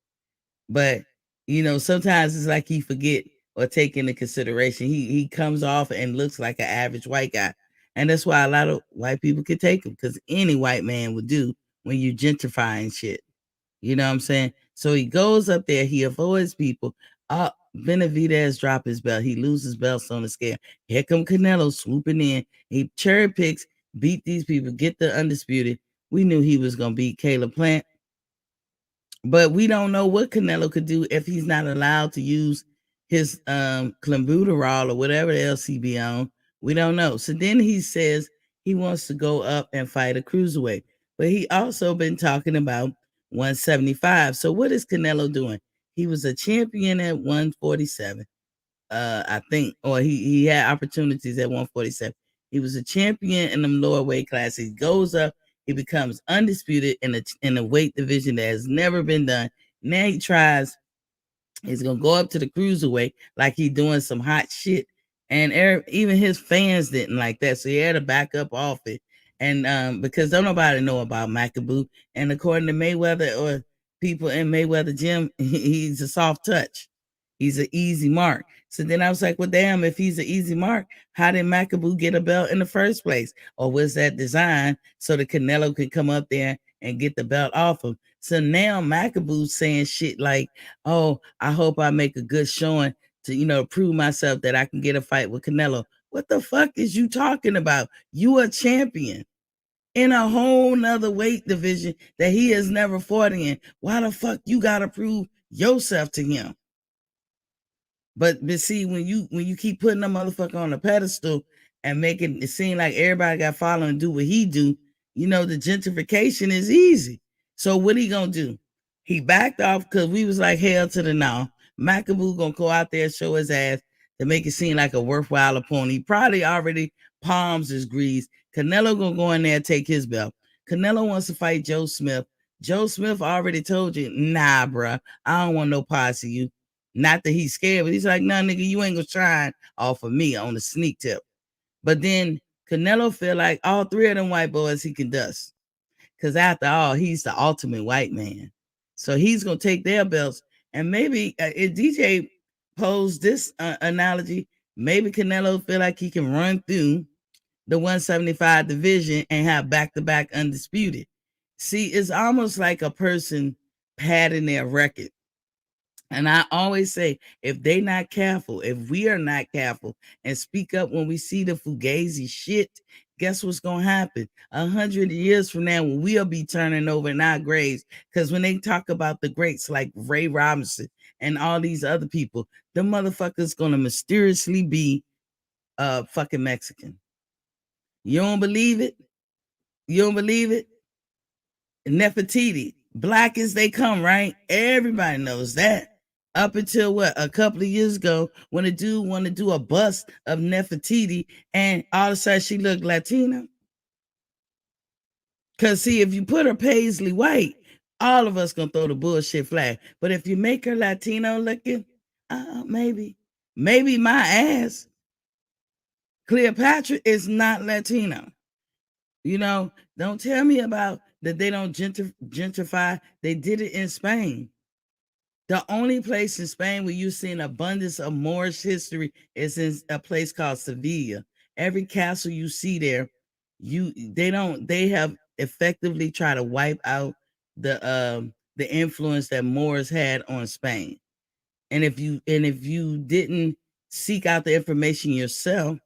But sometimes it's like he forget or take into consideration. He comes off and looks like an average white guy. And that's why a lot of white people could take him, because any white man would do when you gentrifying shit. You know what I'm saying? So he goes up there, he avoids people. Benavidez drop his belt. He loses belts on the scale. Here come Canelo swooping in. He cherry picks, beat these people, get the undisputed. We knew he was going to beat Caleb Plant. But we don't know what Canelo could do if he's not allowed to use his clenbuterol or whatever else he be on. We don't know. So then he says he wants to go up and fight a cruiserweight. But he also been talking about 175. So what is Canelo doing? He was a champion at 147. I think, or he had opportunities at 147. He was a champion in the lower weight class. He goes up, he becomes undisputed in a weight division that has never been done. Now he tries, he's gonna go up to the cruiserweight like he's doing some hot shit. And even his fans didn't like that, so he had to back up off it. And because don't nobody know about Makabu, and according to Mayweather or people in Mayweather gym, he's a soft touch. He's an easy mark. So then I was like, well, damn, if he's an easy mark, how did Makabu get a belt in the first place? Or was that designed so that Canelo could come up there and get the belt off him? So now Makabu's saying shit like, oh, I hope I make a good showing to, prove myself that I can get a fight with Canelo. What the fuck is you talking about? You a champion in a whole nother weight division that he has never fought in. Why the fuck you gotta prove yourself to him? But see, when you keep putting a motherfucker on a pedestal and making it seem like everybody got to follow and do what he do, the gentrification is easy. So what he gonna do? He backed off because we was like hell to the no. Makabu gonna go out there and show his ass to make it seem like a worthwhile opponent. He probably already palms his grease. Canelo gonna go in there and take his belt. Canelo wants to fight Joe Smith. Joe Smith already told you, nah, bruh, I don't want no parts of you. Not that he's scared, but he's like, nah, nigga, you ain't gonna try off of me on the sneak tip. But then Canelo feel like all three of them white boys he can dust. Because after all, he's the ultimate white man. So he's gonna take their belts. And maybe if DJ posed this analogy, maybe Canelo feel like he can run through the 175 division and have back-to-back undisputed. See, it's almost like a person padding their record. And I always say, if they not careful, if we are not careful and speak up when we see the fugazi shit, guess what's going to happen? 100 years from now, we'll be turning over in our graves. Because when they talk about the greats like Ray Robinson and all these other people, the motherfuckers going to mysteriously be fucking Mexican. You don't believe it? You don't believe it? Nefertiti, black as they come, right? Everybody knows that. Up until a couple of years ago, when a dude wanted to do a bust of Nefertiti, and all of a sudden she looked Latina. Because see, if you put her paisley white, all of us gonna throw the bullshit flag. But if you make her Latino looking, maybe my ass, Cleopatra, is not Latino. Don't tell me about that they don't gentrify. They did it in Spain. The only place in Spain where you see an abundance of Moorish history is in a place called Sevilla. Every castle you see there, they have effectively tried to wipe out the influence that Moors had on Spain. And if you didn't seek out the information yourself,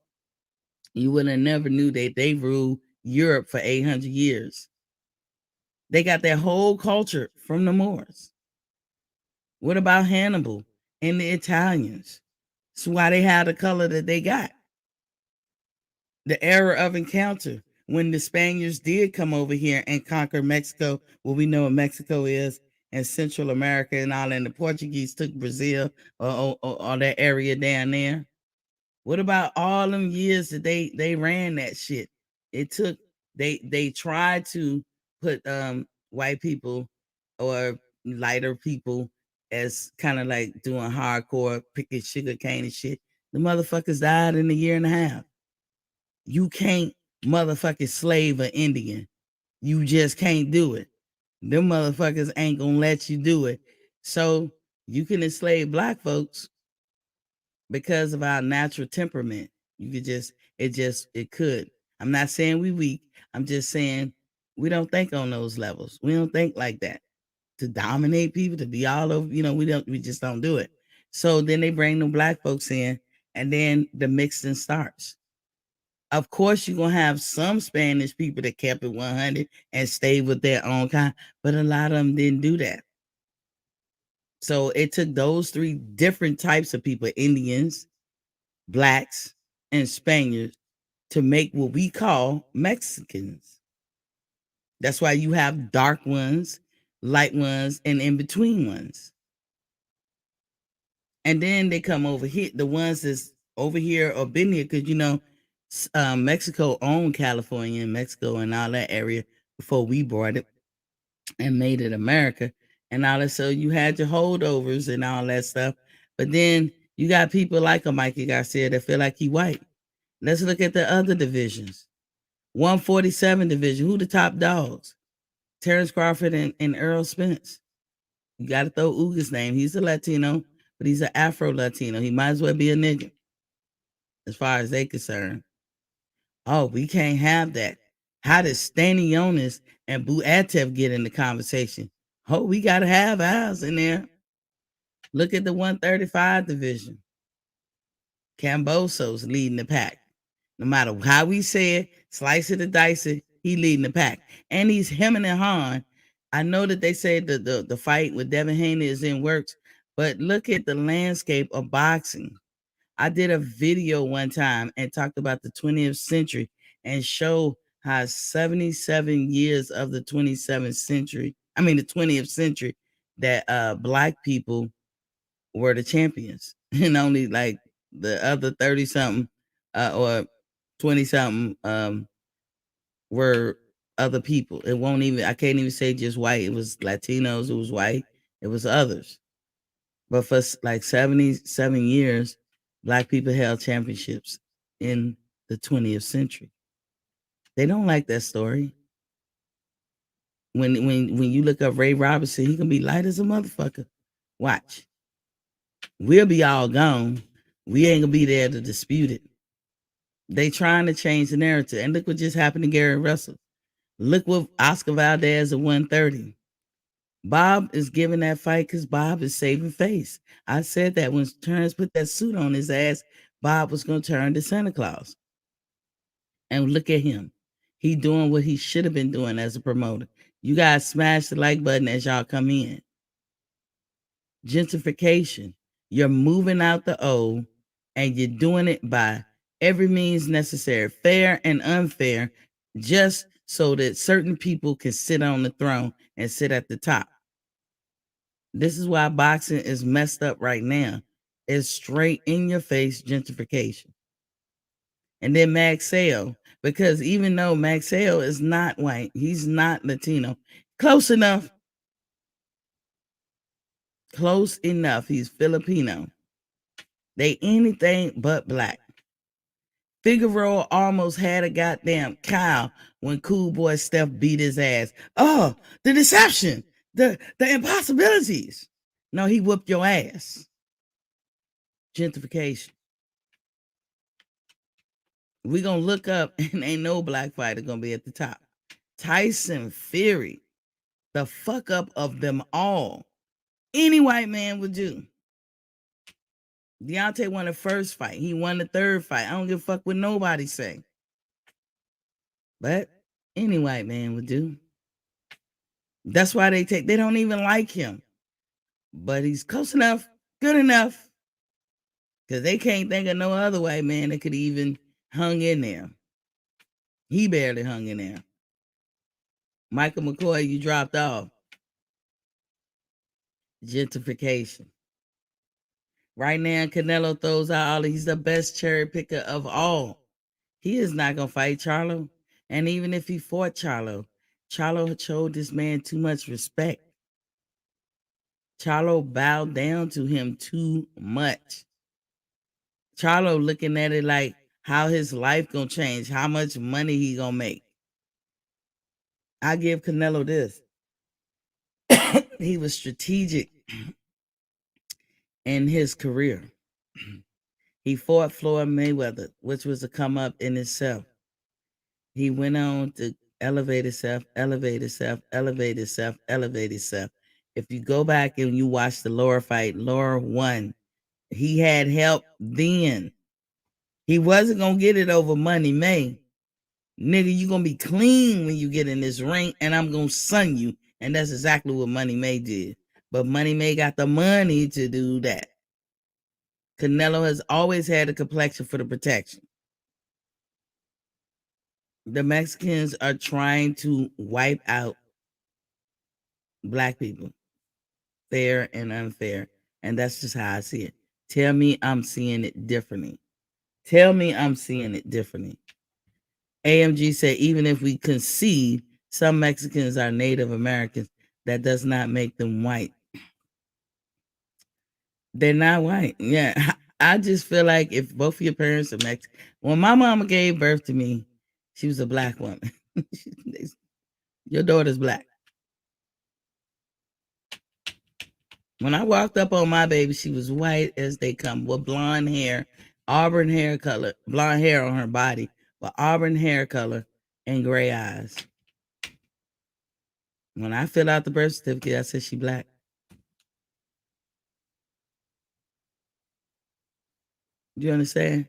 you would have never knew that they ruled Europe for 800 years. They got their whole culture from the Moors. What about Hannibal and the Italians? That's why they had the color that they got. The era of encounter, when the Spaniards did come over here and conquer Mexico, what we know what Mexico is, and Central America and all, and the Portuguese took Brazil or that area down there. What about all them years that they ran that shit? It took they tried to put white people or lighter people as kind of like doing hardcore picking sugar cane and shit. The motherfuckers died in a year and a half. You can't motherfucking slave an Indian. You just can't do it. Them motherfuckers ain't gonna let you do it. So you can enslave black folks because of our natural temperament. You could it could. I'm not saying we weak. I'm just saying we don't think on those levels. We don't think like that to dominate people, to be all over. We just don't do it. So then they bring the black folks in, and then the mixing starts. Of course, you're gonna have some Spanish people that kept it 100 and stayed with their own kind, but a lot of them didn't do that. So it took those three different types of people: Indians, blacks, and Spaniards, to make what we call Mexicans. That's why you have dark ones, light ones, and in between ones. And then they come over here, the ones that's over here or been here, because Mexico owned California and Mexico and all that area before we brought it and made it America and all that. So you had your holdovers and all that stuff. But then you got people like a Mikey Garcia that feel like he white. Let's look at the other divisions. 147 division. Who the top dogs? Terrence Crawford and Earl Spence. You got to throw Uga's name. He's a Latino, but he's an Afro-Latino. He might as well be a nigga as far as they concerned. Oh, we can't have that. How did Stanionis and Buatev get in the conversation? Oh, we got to have ours in there. Look at the 135 division. Camboso's leading the pack. No matter how we say it, slice it or dice it, he leading the pack. And he's hemming and hawing. I know that they say the fight with Devin Haney is in works, but look at the landscape of boxing. I did a video one time and talked about the 20th century and show how 77 years of the 20th century, that black people were the champions, and only like the other 30 something or 20 something were other people. I can't even say just white. It was Latinos, it was white, it was others. But for like 77 years, black people held championships in the 20th century. They don't like that story. When you look up Ray Robinson, he can be light as a motherfucker. Watch. We'll be all gone. We ain't gonna be there to dispute it. They trying to change the narrative. And look what just happened to Gary Russell. Look what Oscar Valdez at 130. Bob is giving that fight because Bob is saving face. I said that when Terrence put that suit on his ass, Bob was going to turn to Santa Claus. And look at him. He doing what he should have been doing as a promoter. You guys smash the like button as y'all come in. Gentrification. You're moving out the old and you're doing it by every means necessary, fair and unfair, just so that certain people can sit on the throne and sit at the top. This is why boxing is messed up right now. It's straight in your face gentrification. And then Max Sale, because even though Max Sale is not white, he's not Latino, close enough. Close enough. He's Filipino. They anything but black. Figueroa almost had a goddamn cow when Cool Boy Steph beat his ass. Oh, the deception, the impossibilities. No, he whooped your ass. Gentrification. We're going to look up and ain't no black fighter going to be at the top. Tyson Fury, the fuck up of them all. Any white man would do. Deontay won the first fight. He won the third fight. I don't give a fuck what nobody say. But any white man would do. That's why they don't even like him. But he's close enough, good enough. Because they can't think of no other white man that could even hung in there. He barely hung in there. Michael McCoy, you dropped off. Gentrification. Right now, Canelo throws out he's the best cherry picker of all. He is not going to fight Charlo. And even if he fought Charlo showed this man too much respect. Charlo bowed down to him too much. Charlo looking at it like how his life going to change, how much money he going to make. I give Canelo this. he was strategic in his career. He fought Floyd Mayweather, which was a come up in itself. He went on to elevate himself, elevate himself, elevate himself, elevate himself. If you go back and you watch the Laura fight, Laura won. He had help then. He wasn't gonna get it over Money May. Nigga, you gonna be clean when you get in this ring, and I'm gonna sun you. And that's exactly what Money May did. But Money May got the money to do that. Canelo has always had a complexion for the protection. The Mexicans are trying to wipe out black people, fair and unfair. And that's just how I see it. Tell me I'm seeing it differently. Tell me I'm seeing it differently. AMG said, even if we concede some Mexicans are Native Americans, that does not make them white. They're not white. Yeah. I just feel like if both of your parents are Mexican, when my mama gave birth to me, she was a black woman. Your daughter's black. When I walked up on my baby, she was white as they come, with blonde hair, auburn hair color, blonde hair on her body, but auburn hair color and gray eyes. When I fill out the birth certificate, I said she black. You understand?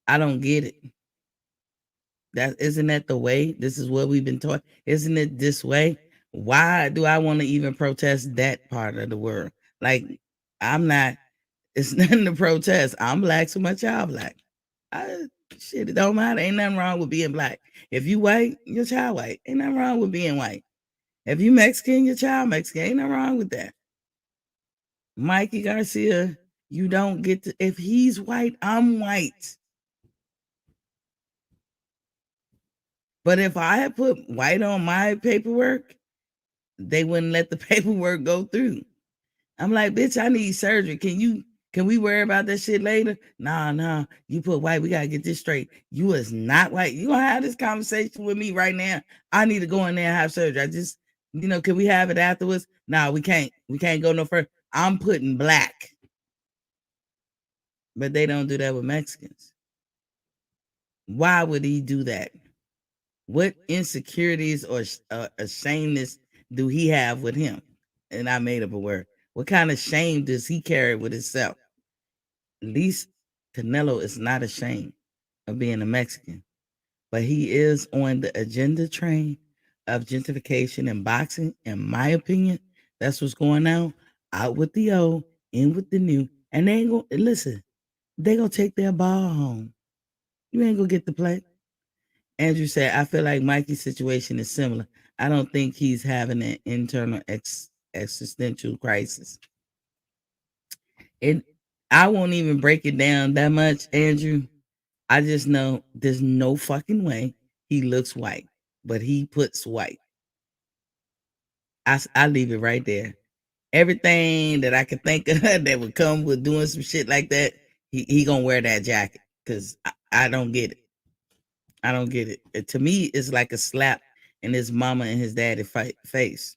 I don't get it. That isn't that the way? This is what we've been taught. Isn't it this way? Why do I want to even protest that part of the world? Like, I'm not, it's nothing to protest. I'm black, so my child black. Shit, it don't matter. Ain't nothing wrong with being black. If you white, your child white. Ain't nothing wrong with being white. If you Mexican, your child Mexican. Ain't nothing wrong with that. Mikey Garcia, you don't get to, if he's white, I'm white. But if I had put white on my paperwork, they wouldn't let the paperwork go through. I'm like, bitch, I need surgery. Can we worry about that shit later? Nah, you put white. We gotta get this straight. You is not white. You gonna have this conversation with me right now? I need to go in there and have surgery. I just, can we have it afterwards? Nah, we can't. We can't go no further. I'm putting black. But they don't do that with Mexicans. Why would he do that? What insecurities or ashamedness do he have with him? And I made up a word. What kind of shame does he carry with himself? At least Canelo is not ashamed of being a Mexican, but he is on the agenda train of gentrification and boxing. In my opinion, that's what's going on. Out with the old, in with the new. And they ain't gonna listen, they gonna take their ball home. You ain't gonna get the play. Andrew said, I feel like Mikey's situation is similar. I don't think he's having an internal existential crisis. I won't even break it down that much, Andrew. I just know there's no fucking way he looks white, but he puts white. I leave it right there. Everything that I could think of that would come with doing some shit like that, he gonna wear that jacket because I don't get it. I don't get it. To me, it's like a slap in his mama and his daddy face.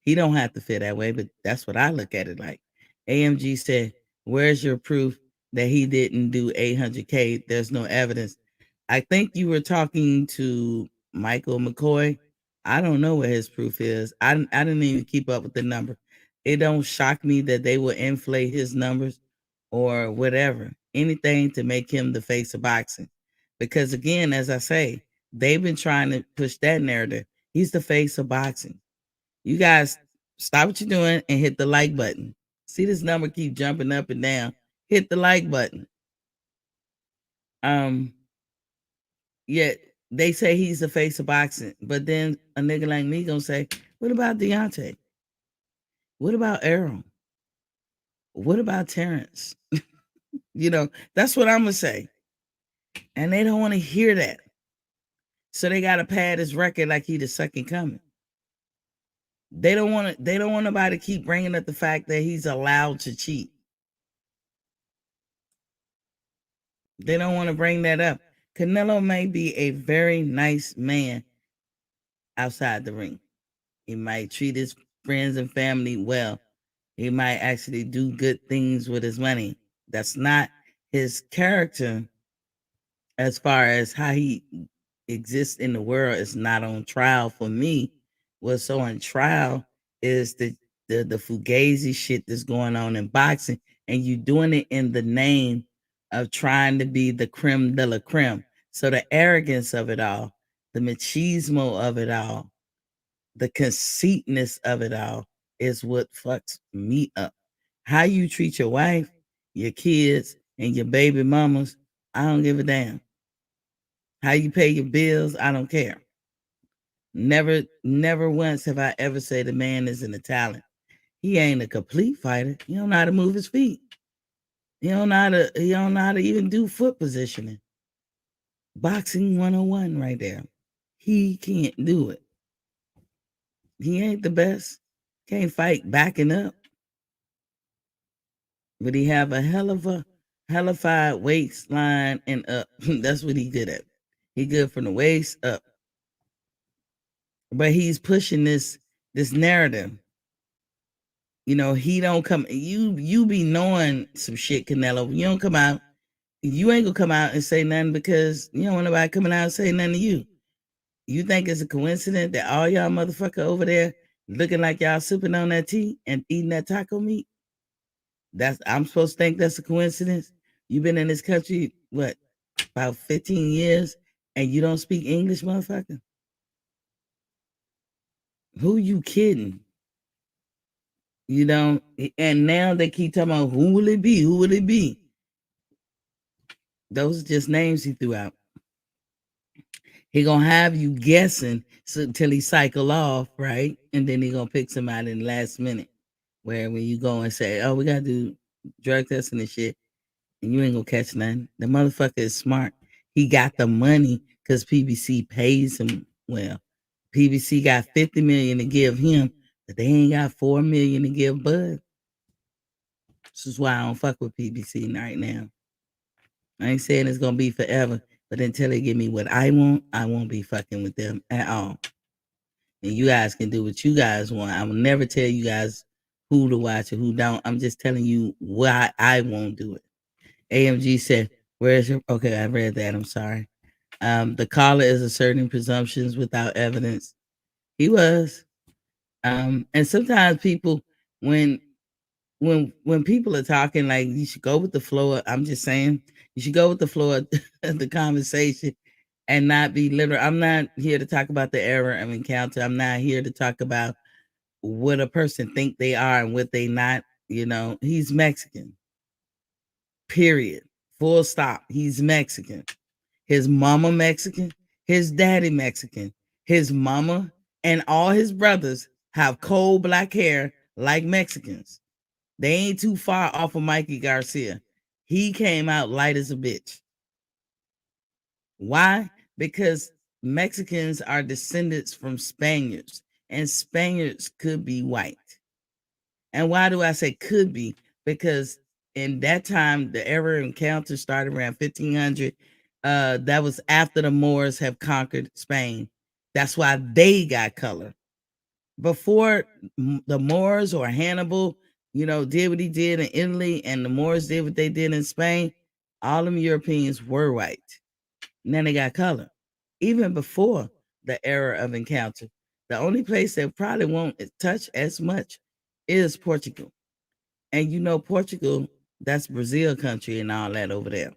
He don't have to feel that way, but that's what I look at it like. AMG said, where's your proof that he didn't do 800K? There's no evidence. I think you were talking to Michael McCoy. I don't know what his proof is. I didn't even keep up with the number. It don't shock me that they will inflate his numbers or whatever, anything to make him the face of boxing. Because again, as I say, they've been trying to push that narrative. He's the face of boxing. You guys stop what you're doing and hit the like button. See this number keep jumping up and down. Hit the like button. Yet they say he's the face of boxing, but then a nigga like me gonna say, what about Deontay? What about Errol? What about Terrence? That's what I'm gonna say. And they don't want to hear that. So they gotta pad his record like he the second coming. They don't want nobody to keep bringing up the fact that he's allowed to cheat. They don't want to bring that up. Canelo may be a very nice man outside the ring. He might treat his friends and family well. He might actually do good things with his money. That's not his character as far as how he exists in the world is not on trial for me. What's so on trial is the fugazi shit that's going on in boxing, and you doing it in the name of trying to be the creme de la creme. So the arrogance of it all, the machismo of it all, the conceitness of it all is what fucks me up. How you treat your wife, your kids, and your baby mamas, I don't give a damn. How you pay your bills, I don't care. Never once have I ever said a man isn't a talent. He ain't a complete fighter. He don't know how to move his feet. He don't know how to even do foot positioning. Boxing 101 right there. He can't do it. He ain't the best. Can't fight backing up. But he have a hellified waistline and up. That's what he good at. He good from the waist up. But he's pushing this narrative. You know, he don't come. You be knowing some shit, Canelo. You don't come out. You ain't gonna come out and say nothing because you don't want nobody coming out and say nothing to you. You think it's a coincidence that all y'all motherfucker over there looking like y'all sipping on that tea and eating that taco meat? I'm supposed to think that's a coincidence. You've been in this country what, about 15 years, and you don't speak English, motherfucker? Who you kidding? You know, and now they keep talking about who will it be? Who will it be? Those are just names he threw out. He gonna have you guessing until he cycle off, right? And then he gonna pick somebody in the last minute. Where when you go and say, "Oh, we gotta do drug testing and shit," and you ain't gonna catch nothing. The motherfucker is smart. He got the money because PBC pays him well. PBC got 50 million to give him, but they ain't got 4 million to give Bud. This is why I don't fuck with PBC right now. I ain't saying it's gonna be forever, but until they give me what I won't be fucking with them at all. And you guys can do what you guys want. I will never tell you guys who to watch or who don't. I'm just telling you why I won't do it. AMG said, "Where's your?" Okay, I read that. I'm sorry. The caller is asserting presumptions without evidence. He was. And sometimes people, when people are talking, like, you should go with the flow. I'm just saying, you should go with the flow of the conversation and not be literal. I'm not here to talk about the error of encounter. I'm not here to talk about what a person think they are and what they not. You know, he's Mexican. Period. Full stop. He's Mexican. His mama Mexican. His daddy Mexican. His mama and all his brothers have coal black hair like Mexicans. They ain't too far off of Mikey Garcia. He came out light as a bitch. Why? Because Mexicans are descendants from Spaniards, and Spaniards could be white. And why do I say could be? Because in that time, the era encounter started around 1500. That was after the Moors have conquered Spain. That's why they got color. Before the Moors or Hannibal, did what he did in Italy, and the Moors did what they did in Spain, all them Europeans were white. And then they got color. Even before the era of encounter, the only place that probably won't touch as much is Portugal. And Portugal, that's Brazil country and all that over there.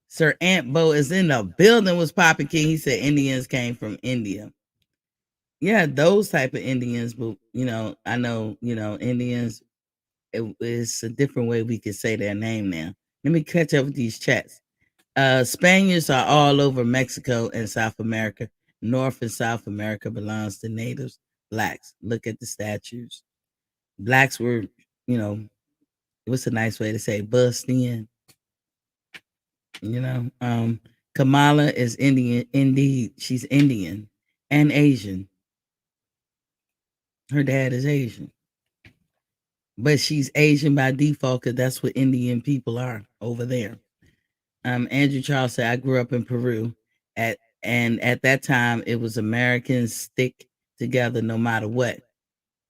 Sir Ant Bo is in the building. Was Poppy King. He said Indians came from India. Yeah, those type of Indians, but I know, Indians, it's a different way we could say their name now. Let me catch up with these chats. Spaniards are all over Mexico and South America. North and South America belongs to natives, blacks. Look at the statues. Blacks were, what's a nice way to say, bussed in. Kamala is Indian. Indeed, she's Indian and Asian. Her dad is Asian. But she's Asian by default because that's what Indian people are over there. Andrew Charles said, I grew up in Peru. At that time, it was Americans stick together no matter what.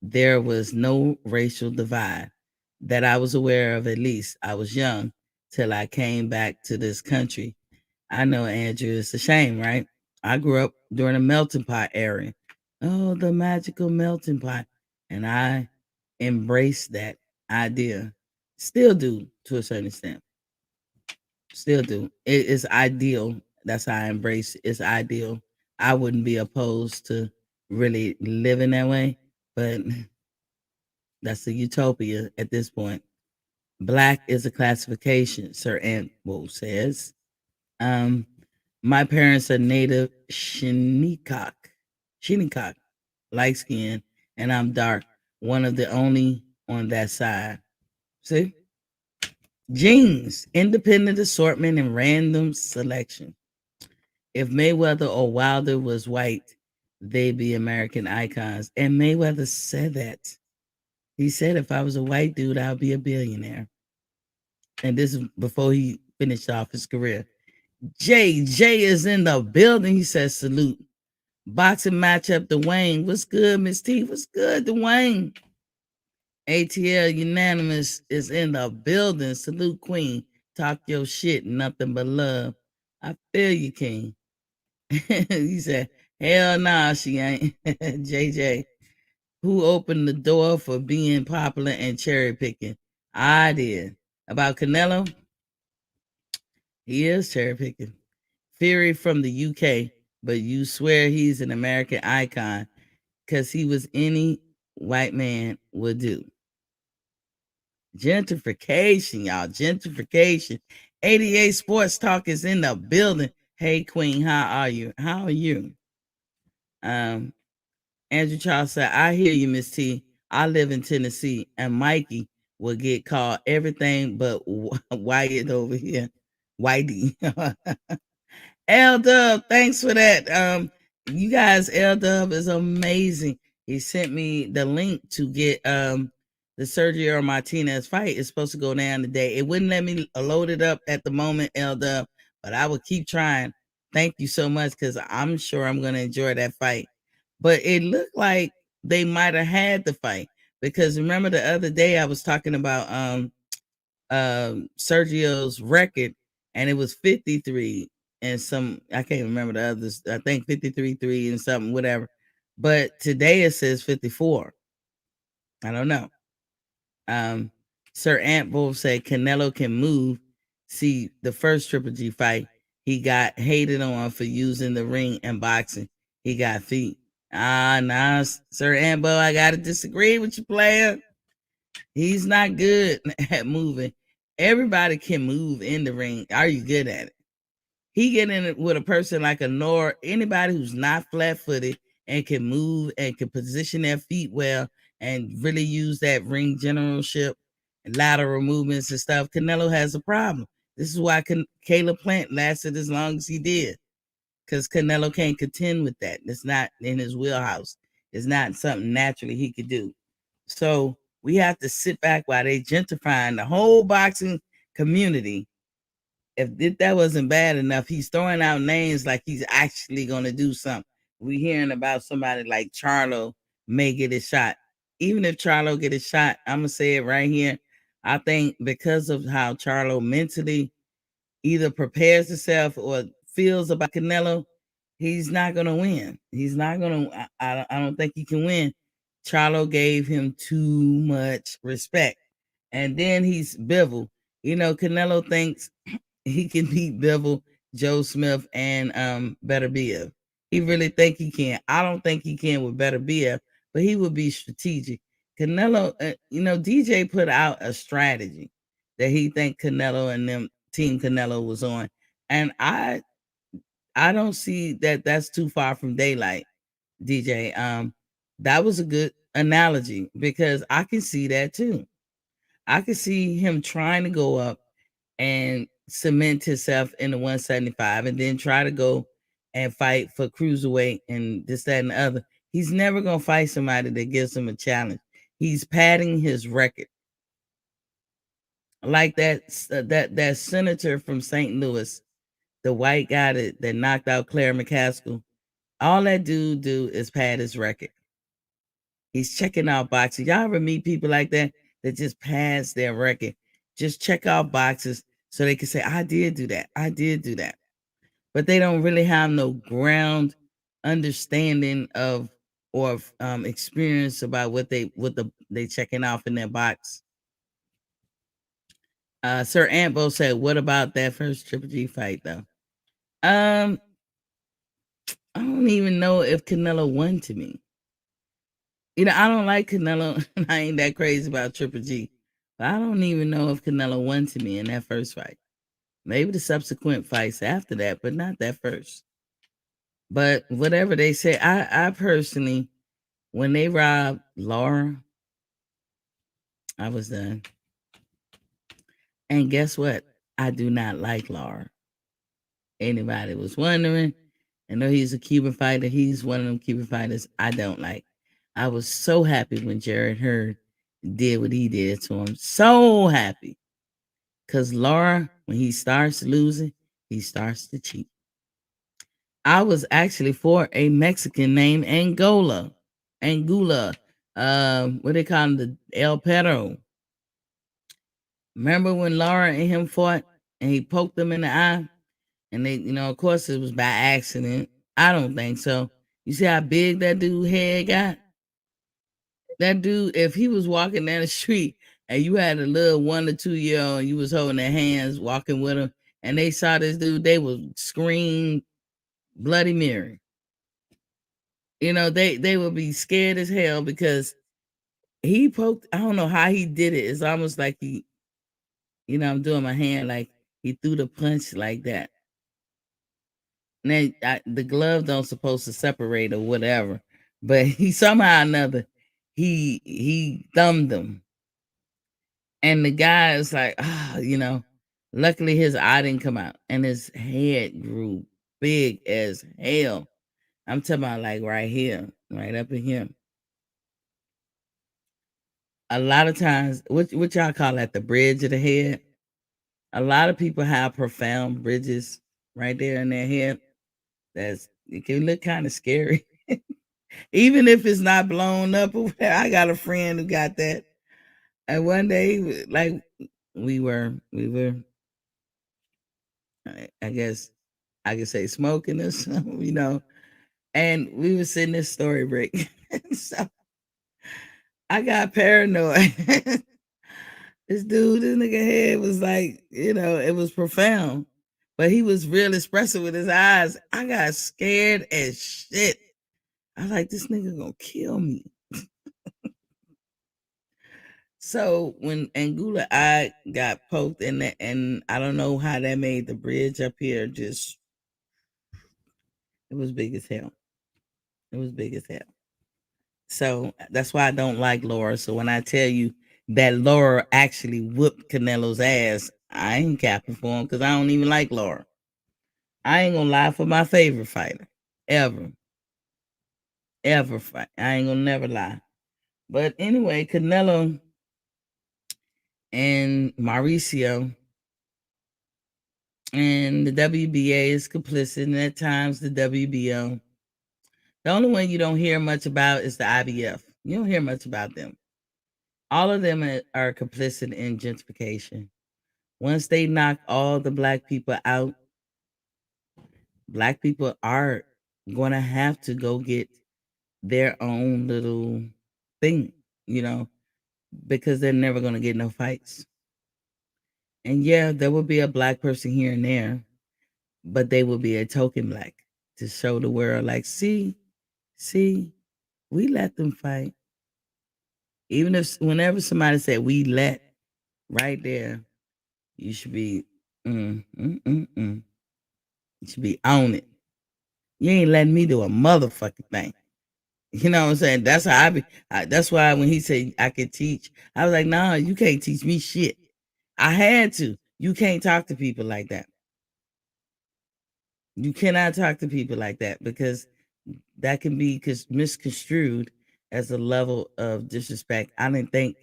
there was no racial divide that I was aware of. At least I was young till I came back to this country. I know, Andrew, it's a shame, right? I grew up during a melting pot era. Oh, the magical melting pot. And I embraced that idea. Still do to a certain extent. Still do. It is ideal. That's how I embrace it. It's ideal. I wouldn't be opposed to really living that way, but that's a utopia at this point. Black is a classification, Sir Antwol says. Um, my parents are native Shinnecock, light skin, and I'm dark. One of the only on that side. See? Genes, independent assortment, and random selection. If Mayweather or Wilder was white, they'd be American icons. And Mayweather said that. He said, if I was a white dude, I'd be a billionaire. And this is before he finished off his career. Jay is in the building. He says, salute. Boxing matchup, Dwayne. What's good, Miss T? What's good, Dwayne? ATL Unanimous is in the building. Salute, Queen. Talk your shit, nothing but love. I feel you, King. He said, hell nah, she ain't. JJ, who opened the door for being popular and cherry picking? I did. About Canelo? He is cherry picking. Fury from the UK, but you swear he's an American icon because he was any white man would do. Gentrification, y'all. Gentrification. 88 Sports Talk is in the building. Hey, Queen, how are you? How are you? Andrew Charles said, I hear you, Miss T. I live in Tennessee, and Mikey will get called everything but Wyatt over here. Whitey. L Dub, thanks for that. You guys, L Dub is amazing. He sent me the link to get the Sergio Martinez fight. It's supposed to go down today. It wouldn't let me load it up at the moment, L Dub, but I will keep trying. Thank you so much because I'm sure I'm going to enjoy that fight. But it looked like they might have had the fight because remember the other day I was talking about Sergio's record and it was 53 and some, I can't remember the others. I think 53-3 and something, whatever. But today it says 54. I don't know. Sir Antwolf said Canelo can move. See, the first Triple G fight, he got hated on for using the ring and boxing. He got feet. Nah, Sir Antwolf, I gotta disagree with you, player. He's not good at moving. Everybody can move in the ring. Are you good at it? He get in it with a person like a Nor, anybody who's not flat-footed and can move and can position their feet well and really use that ring generalship and lateral movements and stuff. Canelo has a problem. This is why Caleb Plant lasted as long as he did, because Canelo can't contend with that. It's not in his wheelhouse. It's not something naturally he could do. So we have to sit back while they gentrifying the whole boxing community. If that wasn't bad enough, he's throwing out names like he's actually going to do something. We're hearing about somebody like Charlo may get a shot. Even if Charlo get a shot, I'm going to say it right here. I think because of how Charlo mentally either prepares himself or feels about Canelo, he's not going to win. He's not going to, I don't think he can win. Charlo gave him too much respect. And then he's Bivol. You know, Canelo thinks he can beat Bivol, Joe Smith, and Beterbiev. He really think he can. I don't think he can with Beterbiev, but he would be strategic. Canelo, DJ put out a strategy that he think Canelo and them Team Canelo was on, and I don't see that that's too far from daylight. DJ, that was a good analogy because I can see that too. I can see him trying to go up and cement himself in the 175 and then try to go and fight for cruiserweight and this, that, and the other. He's never going to fight somebody that gives him a challenge. He's padding his record. Like that senator from St. Louis, the white guy that knocked out Claire McCaskill. All that dude do is pad his record. He's checking out boxes. Y'all ever meet people like that just pass their record? Just check out boxes so they can say, I did do that. I did do that. But they don't really have no ground understanding of or experience about what they checking off in their box. Sir Ambo said, "What about that first Triple G fight, though?" I don't even know if Canelo won to me. I don't like Canelo. I ain't that crazy about Triple G, but I don't even know if Canelo won to me in that first fight. Maybe the subsequent fights after that, but not that first. But whatever they say, I personally, when they robbed Laura, I was done. And guess what? I do not like Laura. Anybody was wondering, I know he's a Cuban fighter. He's one of them Cuban fighters I don't like. I was so happy when Jarrett Hurd did what he did to him. So happy. Because Laura, when he starts losing, he starts to cheat. I was actually for a Mexican named Angula. What they call him, the El Perro. Remember when Laura and him fought and he poked them in the eye? And they, of course it was by accident. I don't think so. You see how big that dude head got? That dude, if he was walking down the street and you had a little 1 or 2 year old and you was holding their hands, walking with them, and they saw this dude, they would scream Bloody Mary. They would be scared as hell because he poked, I don't know how he did it. It's almost like he, I'm doing my hand like he threw the punch like that. Now, the glove don't supposed to separate or whatever, but he somehow or another, he thumbed him. And the guy is like, luckily his eye didn't come out and his head grew big as hell. I'm talking about like right here, right up in here. A lot of times, what y'all call that, the bridge of the head? A lot of people have profound bridges right there in their head. It can look kind of scary. Even if it's not blown up. I got a friend who got that. And one day, like we were, I guess I could say smoking or something, and we were sitting in Story Break. So I got paranoid. This nigga head was like, it was profound, but he was real expressive with his eyes. I got scared as shit. I was like, this nigga gonna kill me. So when Angula eye got poked in that, and I don't know how that made the bridge up here just, it was big as hell. It was big as hell. So that's why I don't like Laura. So when I tell you that Laura actually whooped Canelo's ass, I ain't capping for him because I don't even like Laura. I ain't gonna lie, for my favorite fighter ever fight. I ain't gonna never lie. But anyway, Canelo and Mauricio and the WBA is complicit, and at times the WBO. The only one you don't hear much about is the IBF. You don't hear much about them. All of them are complicit in gentrification. Once they knock all the black people out, black people are going to have to go get their own little thing, because they're never going to get no fights. And yeah, there will be a black person here and there, but they will be a token black to show the world, like, see, we let them fight. Even if whenever somebody said we let, right there, you should be, you should be on it. You ain't letting me do a motherfucking thing. You know what I'm saying? That's how that's why when he said I could teach, I was like, nah, you can't teach me shit. I had to. You can't talk to people like that. You cannot talk to people like that because that can be misconstrued as a level of disrespect. I didn't think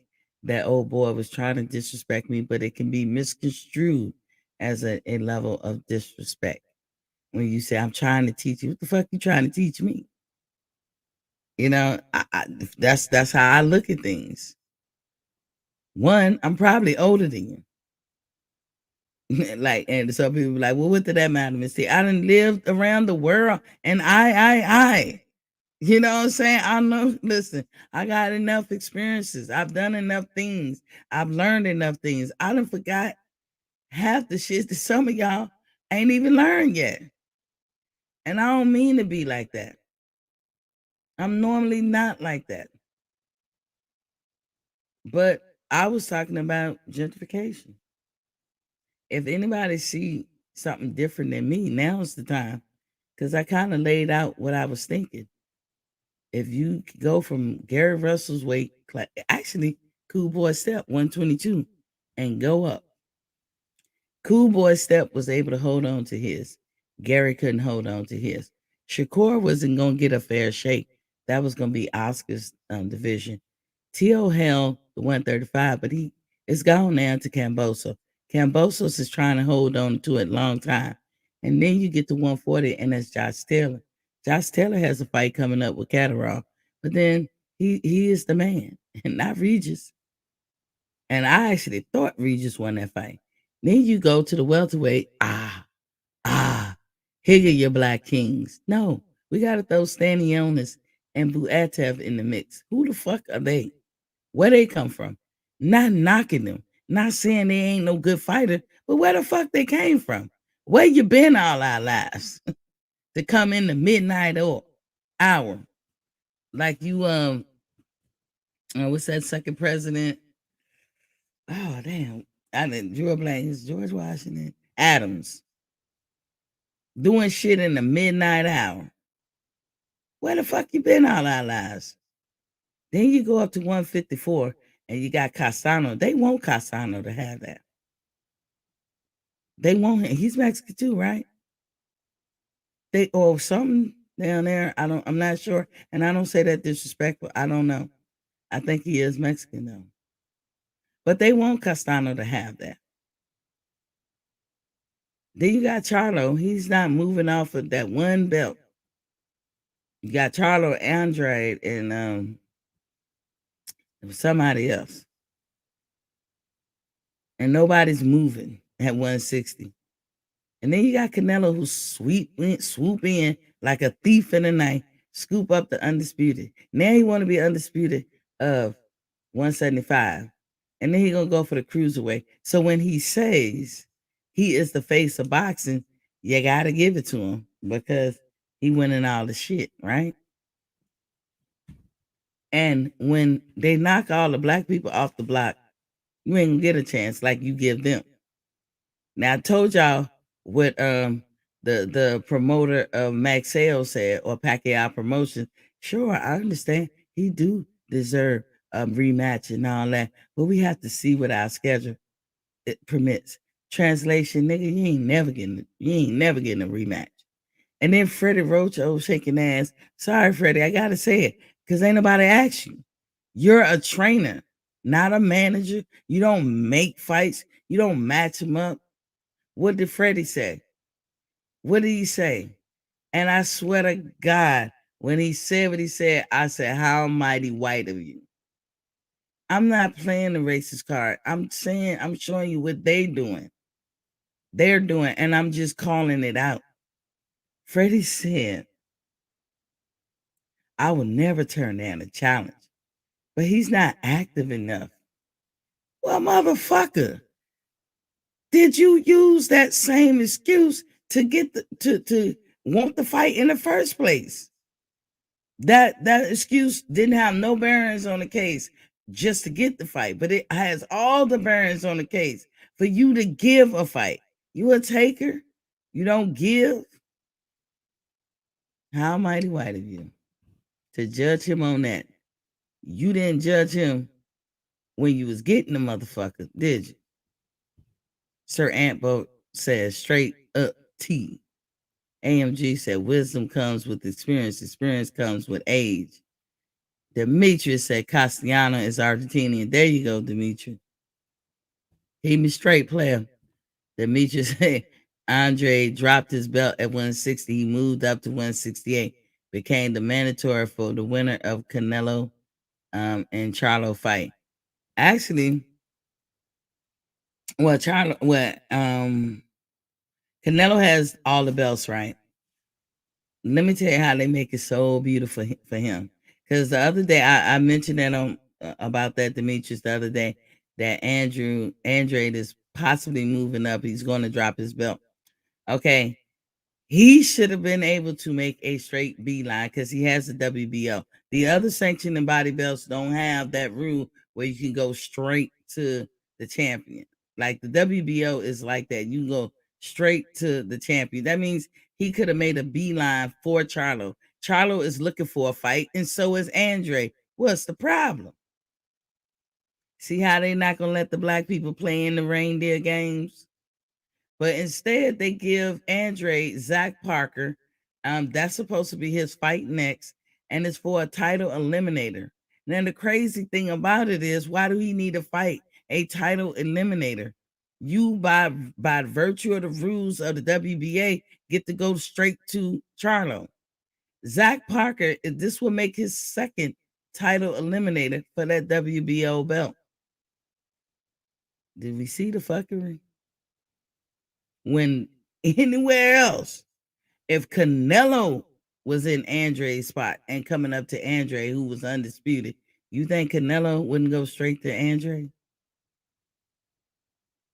that old boy was trying to disrespect me, but it can be misconstrued as a level of disrespect. When you say, I'm trying to teach you, what the fuck you trying to teach me? You know, that's how I look at things. One, I'm probably older than you. Like, and some people be like, well, what did that matter, Miss T? I done lived around the world, and I. You know what I'm saying? I know, listen, I got enough experiences. I've done enough things. I've learned enough things. I done forgot half the shit that some of y'all ain't even learned yet. And I don't mean to be like that. I'm normally not like that. But I was talking about gentrification. If anybody see something different than me, now's the time. Because I kind of laid out what I was thinking. If you go from Gary Russell's weight class, actually, Cool Boy Step 122, and go up. Cool Boy Step was able to hold on to his. Gary couldn't hold on to his. Shakur wasn't going to get a fair shake. That was going to be Oscar's division. T.O. held the 135, but he is gone now to Cambosos. Cambosos is trying to hold on to it a long time. And then you get to 140, and that's Josh Taylor. Josh Taylor has a fight coming up with Catterall, but then he is the man, and not Regis. And I actually thought Regis won that fight. Then you go to the welterweight. Here are your Black Kings. No, we got to throw Stanionis and Buatev in the mix. Who the fuck are they? Where they come from? Not knocking them. Not saying they ain't no good fighter, but where the fuck they came from? Where you been all our lives to come in the midnight hour? Like you, what's that second president? Oh, damn. I didn't drew a blank. George Washington Adams doing shit in the midnight hour. Where the fuck you been all our lives? Then you go up to 154 and you got Castano. They want Castano to have that. They want him. He's Mexican too, right? They or something down there. I'm not sure. And I don't say that disrespectful. I don't know. I think he is Mexican though. But they want Castano to have that. Then you got Charlo. He's not moving off of that one belt. You got Charlo Andrade and somebody else. And nobody's moving at 160. And then you got Canelo who swoop in like a thief in the night, scoop up the undisputed. Now he want to be undisputed of 175. And then he gonna go for the cruiserweight. So when he says he is the face of boxing, you gotta give it to him because he winning all the shit, right? And when they knock all the Black people off the block, you ain't gonna get a chance like you give them. Now I told y'all what the promoter of Max Sale said or Pacquiao Promotion. Sure, I understand he do deserve a rematch and all that, but we have to see what our schedule it permits. Translation, nigga, you ain't never getting a rematch. And then Freddie Roach, shaking ass. Sorry, Freddie, I gotta say it because ain't nobody asked you. You're a trainer, not a manager. You don't make fights. You don't match them up. What did Freddie say? What did he say? And I swear to God, when he said what he said, I said, how mighty white of you. I'm not playing the racist card. I'm showing you what they're doing. They're doing, and I'm just calling it out. Freddie said, I will never turn down a challenge, but he's not active enough. Well, motherfucker, did you use that same excuse to get to want the fight in the first place? That excuse didn't have no bearings on the case just to get the fight, but it has all the bearings on the case for you to give a fight. You a taker? You don't give? How mighty white of you to judge him on that. You didn't judge him when you was getting the motherfucker, did you? Sir Antboat says straight up T. AMG said wisdom comes with experience. Experience comes with age. Demetrius said Castellano is Argentinian. There you go, Demetrius. He me straight player. Demetrius said Andre dropped his belt at 160. He moved up to 168. became the mandatory for the winner of Canelo and Charlo fight. Actually, Canelo has all the belts, right? Let me tell you how they make it so beautiful for him. Because the other day I mentioned that on about that, Demetrius, the other day, that Andrade is possibly moving up. He's going to drop his belt. Okay, he should have been able to make a straight beeline because he has the WBO. The other sanctioned and body belts don't have that rule where you can go straight to the champion. Like the WBO is like that. You can go straight to the champion. That means he could have made a beeline for Charlo. Charlo is looking for a fight, and so is Andre. What's the problem? See how they not gonna let the black people play in the reindeer games? But instead, they give Andre Zach Parker. That's supposed to be his fight next, and it's for a title eliminator. Now, the crazy thing about it is, why do he need to fight a title eliminator? You, by virtue of the rules of the WBA, get to go straight to Charlo. Zach Parker, this will make his second title eliminator for that WBO belt. Did we see the fuckery? When anywhere else, if Canelo was in Andre's spot and coming up to Andre, who was undisputed, you think Canelo wouldn't go straight to Andre?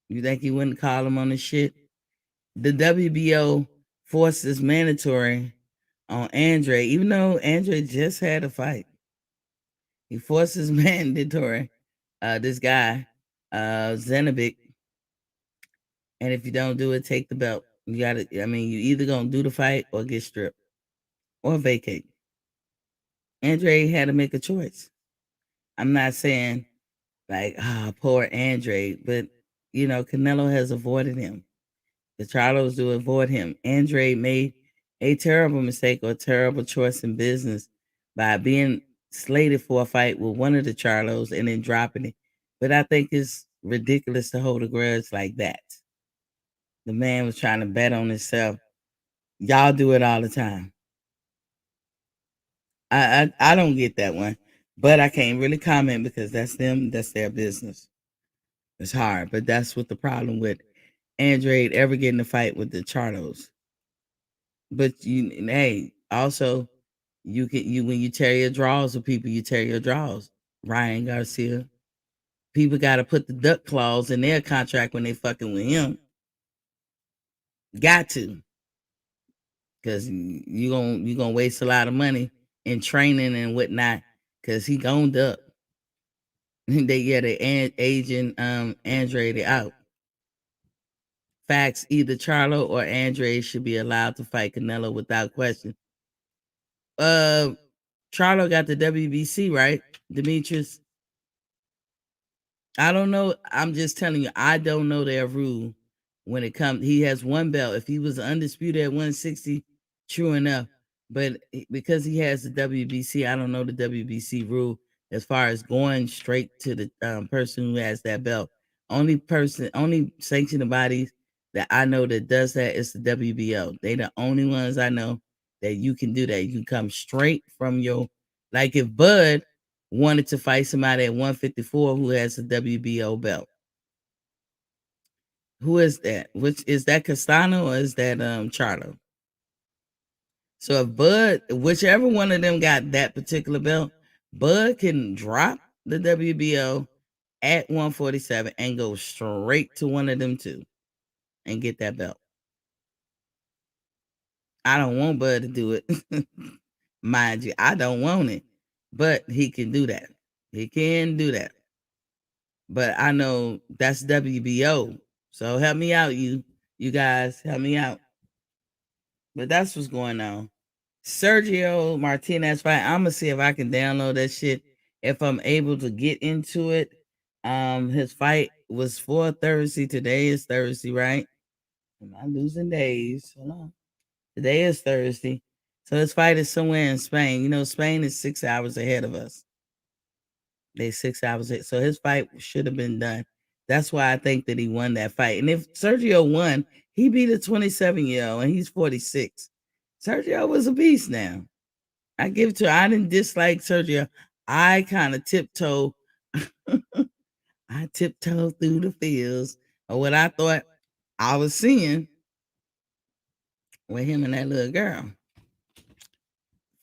You think he wouldn't call him on the shit? The WBO forces mandatory on Andre, even though Andre just had a fight. He forces mandatory this guy, Zenobic, and if you don't do it, take the belt. You gotta, I mean, you either gonna do the fight or get stripped or vacate. Andre had to make a choice. I'm not saying like, poor Andre, but you know, Canelo has avoided him. The Charlos do avoid him. Andre made a terrible mistake or a terrible choice in business by being slated for a fight with one of the Charlos and then dropping it. But I think it's ridiculous to hold a grudge like that. The man was trying to bet on himself. Y'all do it all the time. I don't get that one, but I can't really comment because that's them. That's their business. It's hard, but that's what the problem with Andre ever getting a fight with the Charlos. But hey, also you when you tear your draws with people, you tear your draws. Ryan Garcia. People got to put the duck clause in their contract when they fucking with him. Got to, because you gonna waste a lot of money in training and whatnot. Because he gonna duck. They aging Andre out. Facts, either Charlo or Andre should be allowed to fight Canelo without question. Charlo got the WBC, right, Demetrius? I don't know. I'm just telling you, I don't know their rule when it comes. He has one belt. If he was undisputed at 160, true enough. But because he has the WBC, I don't know the WBC rule as far as going straight to the person who has that belt. Only sanctioned bodies that I know that does that is the WBO. They the only ones I know that you can do that. You can come straight from your, like if Bud wanted to fight somebody at 154 who has a WBO belt. Who is that? Which is that, Castano or is that Charlo? So if Bud, whichever one of them got that particular belt, Bud can drop the WBO at 147 and go straight to one of them two and get that belt. I don't want Bud to do it. Mind you, I don't want it. But he can do that. He can do that. But I know that's WBO. So help me out, you guys. Help me out. But that's what's going on. Sergio Martinez fight. I'm gonna see if I can download that shit. If I'm able to get into it. His fight was for Thursday. Today is Thursday, right? Am I losing days? Hold on. Today is Thursday. So his fight is somewhere in Spain. You know, Spain is 6 hours ahead of us. They 6 hours ahead. So his fight should have been done. That's why I think that he won that fight. And if Sergio won, he beat a 27-year-old and he's 46. Sergio was a beast now. I give it to her. I didn't dislike Sergio. I kind of tiptoe. I tiptoe through the fields of what I thought I was seeing with him and that little girl.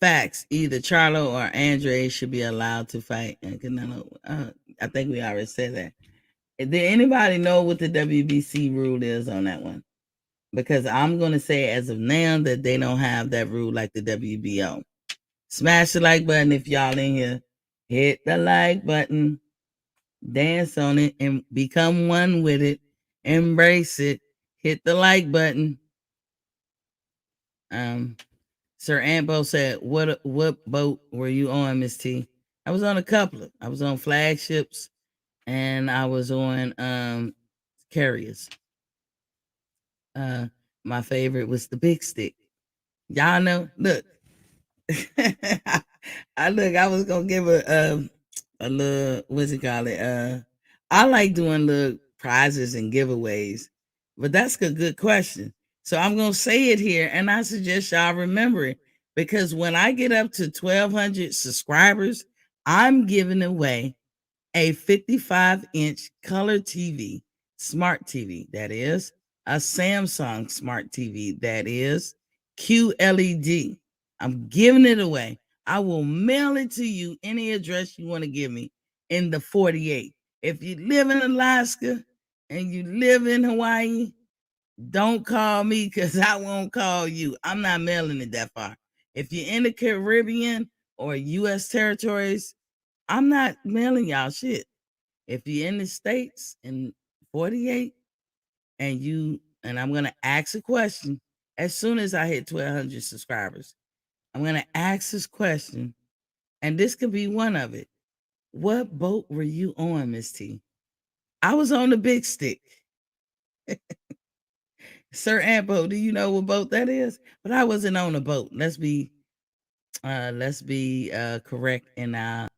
Facts. Either Charlo or Andre should be allowed to fight. And Canelo. I think we already said that. Did anybody know what the WBC rule is on that one? Because I'm going to say as of now that they don't have that rule like the WBO. Smash the like button if y'all in here. Hit the like button. Dance on it and become one with it. Embrace it. Hit the like button. Sir Ambo said, what boat were you on, Miss T? I was on a couple. I was on flagships and I was on carriers. My favorite was the big stick. Y'all know, look. I was gonna give a little, what's it called it? I like doing little prizes and giveaways, but that's a good question. So I'm gonna say it here, and I suggest y'all remember it because when I get up to 1,200 subscribers, I'm giving away a 55-inch color TV, smart TV, that is, a Samsung smart TV, that is, QLED. I'm giving it away. I will mail it to you any address you want to give me in the 48. If you live in Alaska and you live in Hawaii, don't call me because I won't call you. I'm not mailing it that far. If you're in the Caribbean or U.S. territories, I'm not mailing y'all shit. If you're in the States in 48 and I'm going to ask a question as soon as I hit 1,200 subscribers, I'm going to ask this question, and this could be one of it. What boat were you on, Miss T? I was on the big stick. Sir Ampo, do you know what boat that is? But I wasn't on a boat. Let's be correct in our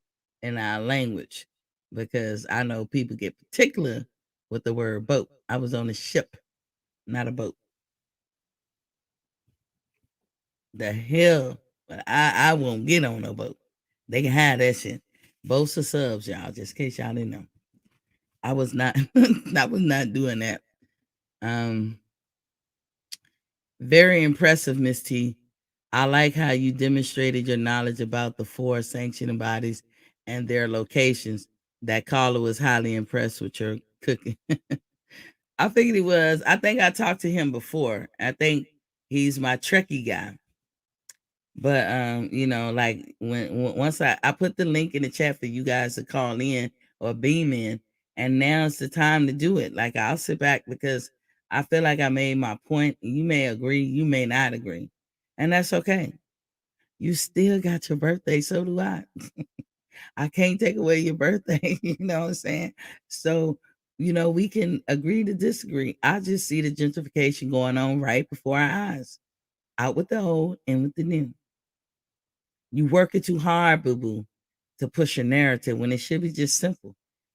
language, because I know people get particular with the word boat. I was on a ship, not a boat. The hell, but I won't get on no boat. They can have that shit. Boats are subs, y'all. Just in case y'all didn't know, I was not. I was not doing that. Very impressive, Miss T. I like how you demonstrated your knowledge about the 4 sanctioning bodies and their locations. That caller was highly impressed with your cooking. I figured he was. I think I talked to him before. I think he's my Trekkie guy. But like once I put the link in the chat for you guys to call in or beam in, and now's the time to do it. Like I'll sit back because I feel like I made my point. You may agree, you may not agree, and that's okay. You still got your birthday, so do I. I can't take away your birthday, you know what I'm saying? So, we can agree to disagree. I just see the gentrification going on right before our eyes. Out with the old, in with the new. You working too hard, boo-boo, to push your narrative when it should be just simple.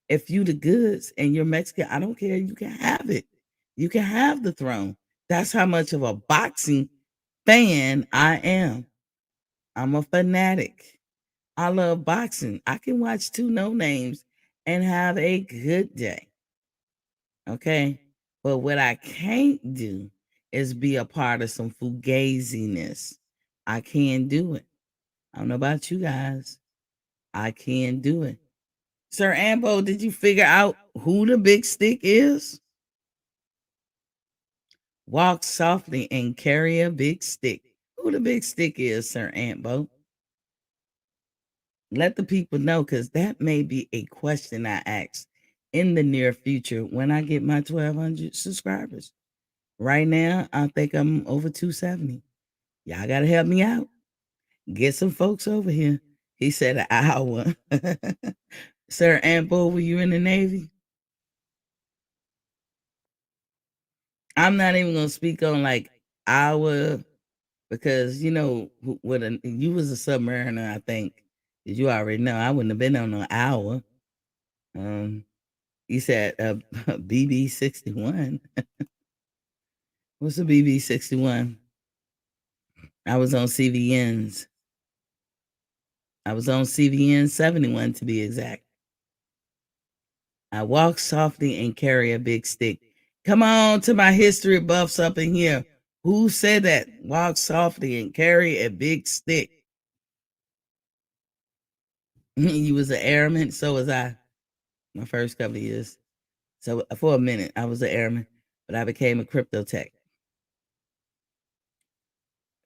If you the goods and you're Mexican, I don't care. You can have it. You can have the throne. That's how much of a boxing fan I am. I'm a fanatic. I love boxing. I can watch 2 no names and have a good day. Okay. But what I can't do is be a part of some fugaziness. I can't do it. I don't know about you guys. I can't do it. Sir Ambo, did you figure out who the big stick is? Walk softly and carry a big stick. Who the big stick is, Sir Ambo? Let the people know, because that may be a question I ask in the near future when I get my 1,200 subscribers. Right now, I think I'm over 270. Y'all got to help me out. Get some folks over here. He said an hour. Sir Ambo, were you in the Navy? I'm not even going to speak on like hour, because, you was a submariner, I think. Did you already know? I wouldn't have been on an hour. You said BB 61. What's a BB 61? I was on CVNs. I was on CVN 71 to be exact. I walk softly and carry a big stick. Come on to my history buffs up in here. Who said that? Walk softly and carry a big stick. You was an airman, so was I. My first couple of years. So for a minute, I was an airman, but I became a crypto tech.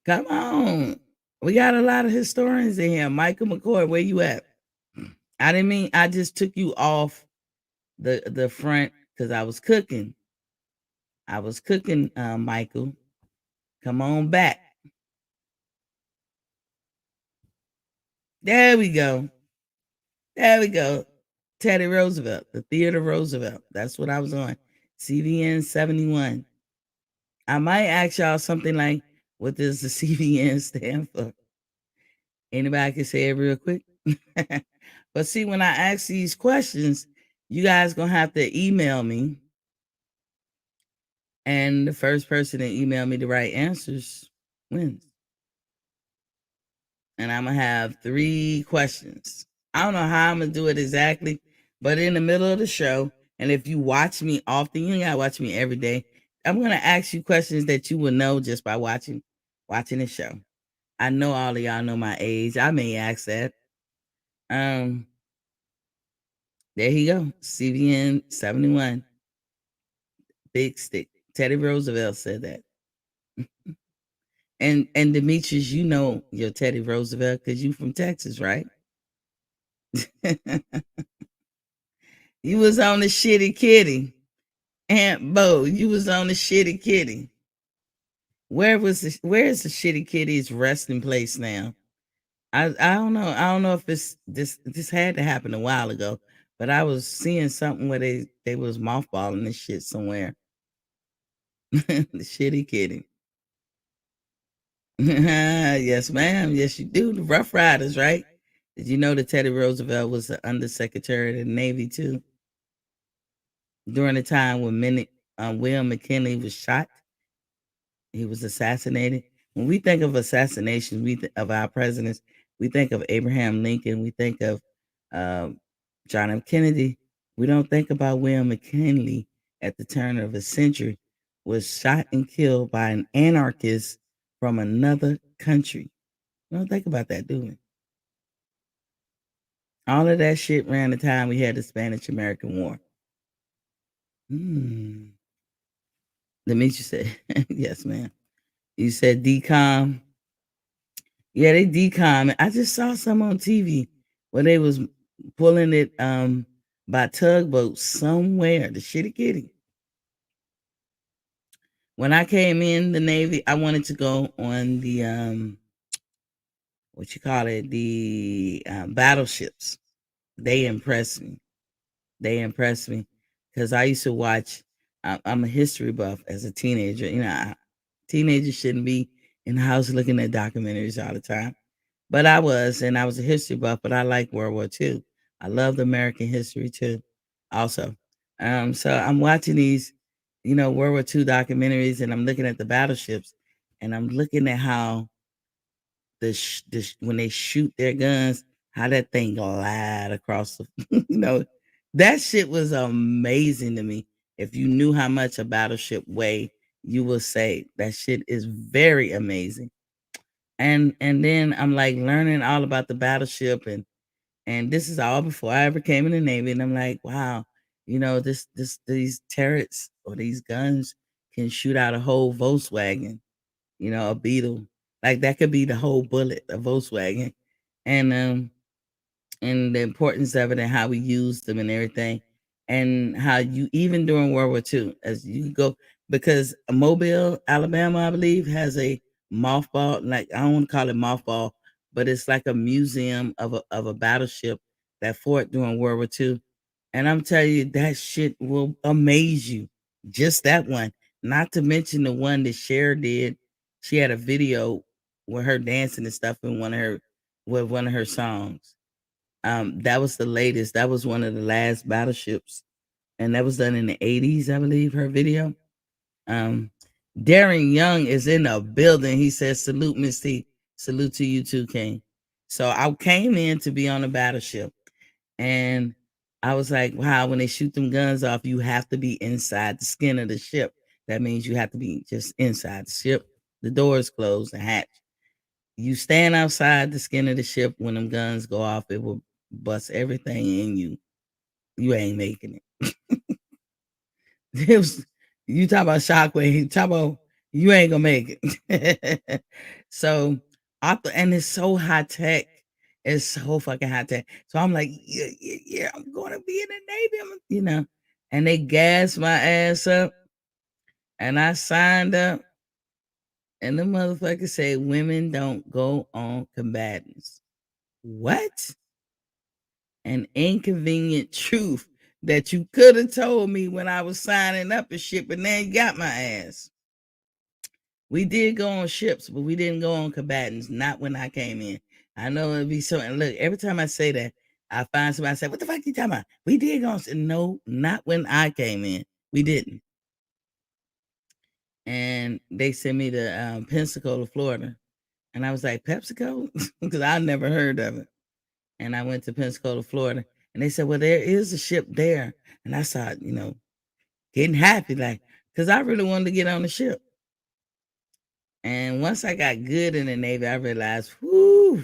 Come on. We got a lot of historians in here. Michael McCoy, where you at? I didn't mean I just took you off the front because I was cooking. Michael. Come on back. There we go. There we go. Teddy Roosevelt, the Theater Roosevelt. That's what I was on. CVN 71. I might ask y'all something like, what does the CVN stand for? Anybody can say it real quick? But see, when I ask these questions, you guys gonna have to email me. And the first person to email me the right answers wins. And I'm gonna have 3 questions. I don't know how I'm gonna do it exactly, but in the middle of the show, and if you watch me often, you gotta watch me every day. I'm gonna ask you questions that you will know just by watching the show. I know all of y'all know my age. I may ask that. There you go. CVN 71. Big stick. Teddy Roosevelt said that. And Demetrius, you know your Teddy Roosevelt because you from Texas, right? You was on the shitty kitty. Aunt Bo, you was on the shitty kitty. Where is the shitty kitty's resting place now? I don't know. I don't know if this had to happen a while ago, but I was seeing something where they was mothballing this shit somewhere. The shitty kitty. Yes, ma'am. Yes, you do. The Rough Riders, right? Did you know that Teddy Roosevelt was the Undersecretary of the Navy too? During the time when William McKinley was shot, he was assassinated. When we think of assassinations, of our presidents, we think of Abraham Lincoln, we think of John F. Kennedy. We don't think about William McKinley at the turn of a century was shot and killed by an anarchist from another country. We don't think about that, do we? All of that shit ran the time we had the Spanish-American War. Demetri said, yes, ma'am. You said decom. Yeah, they decom. I just saw some on TV where they was pulling it by tugboat somewhere. The shitty kitty. When I came in the Navy, I wanted to go on the the battleships. They impressed me. Because I used to watch. I'm a history buff as a teenager. You know, teenagers shouldn't be in the house looking at documentaries all the time, but I was, and I was a history buff. But I like World War II. I loved American history too, also. So I'm watching these, World War II documentaries, and I'm looking at the battleships, and I'm looking at how when they shoot their guns, how that thing glide across the, that shit was amazing to me. If you knew how much a battleship weigh, you will say that shit is very amazing. And then I'm like learning all about the battleship, and this is all before I ever came in the Navy, and I'm like, wow, these turrets or these guns can shoot out a whole Volkswagen, a Beetle. Like that could be the whole bullet, a Volkswagen. And the importance of it and how we use them and everything. And how you even during World War II, as you go, because Mobile, Alabama, I believe, has a mothball, like I don't want to call it mothball, but it's like a museum of a battleship that fought during World War II. And I'm telling you, that shit will amaze you. Just that one. Not to mention the one that Cher did. She had a video with her dancing and stuff in one of her songs. That was the latest. That was one of the last battleships, and that was done in the 80s, I believe. Her video. Darren Young is in the building. He says, "Salute, Miss T. Salute to you too, King." So I came in to be on a battleship, and I was like, wow, when they shoot them guns off, you have to be inside the skin of the ship. That means you have to be just inside the ship. The doors closed and hatch. You stand outside the skin of the ship when them guns go off, it will bust everything in you. You ain't making it. It was, you talk about shockwave, talk about you ain't gonna make it. So and it's so high tech. It's so fucking high tech. So I'm like, yeah, yeah, yeah, I'm gonna be in the Navy, And they gassed my ass up, and I signed up, and the motherfucker said women don't go on combatants. What? An inconvenient truth that you could have told me when I was signing up and shit, but now you got my ass. We did go on ships, but we didn't go on combatants, not when I came in. I know it'd be so, and look, every time I say that, I find somebody say, what the fuck you talking about? We did go on, no, not when I came in. We didn't. And they sent me to Pensacola, Florida. And I was like, PepsiCo? Because I never heard of it. And I went to Pensacola, Florida. And they said, well, there is a ship there. And I started, getting happy, like, because I really wanted to get on the ship. And once I got good in the Navy, I realized, whoo,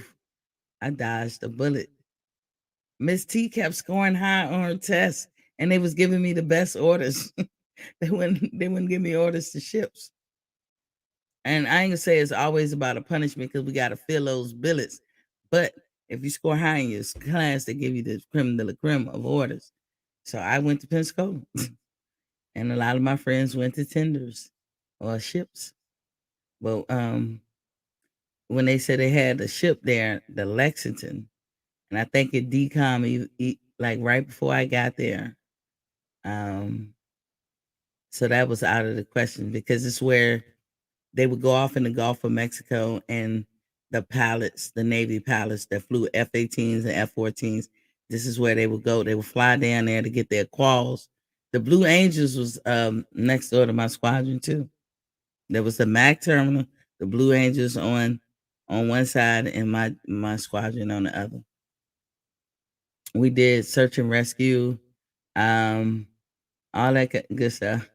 I dodged a bullet. Miss T kept scoring high on her tests, and they was giving me the best orders. They wouldn't give me orders to ships. And I ain't gonna say it's always about a punishment because we gotta fill those billets. But if you score high in your class, they give you the creme de la creme of orders. So I went to Pensacola, and a lot of my friends went to tenders or ships. Well, when they said they had a ship there, the Lexington, and I think it decom like right before I got there. So that was out of the question because it's where they would go off in the Gulf of Mexico, and the pilots, the Navy pilots that flew F-18s and F-14s, this is where they would go. They would fly down there to get their quals. The Blue Angels was next door to my squadron too. There was the MAC terminal, the Blue Angels on one side, and my squadron on the other. We did search and rescue, all that good stuff.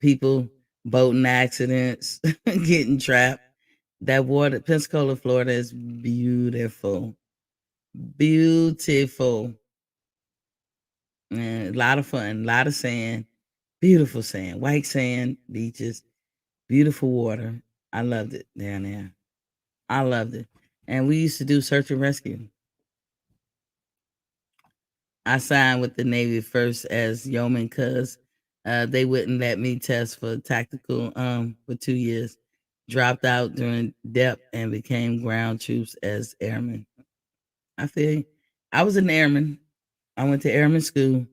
People, boating accidents, getting trapped. That water, Pensacola, Florida is beautiful. Beautiful. And a lot of fun, a lot of sand, beautiful sand, white sand, beaches, beautiful water. I loved it down there. I loved it. And we used to do search and rescue. I signed with the Navy first as yeoman because they wouldn't let me test for tactical for 2 years. Dropped out during depth and became ground troops as airman. I feel you. I was an airman. I went to airman school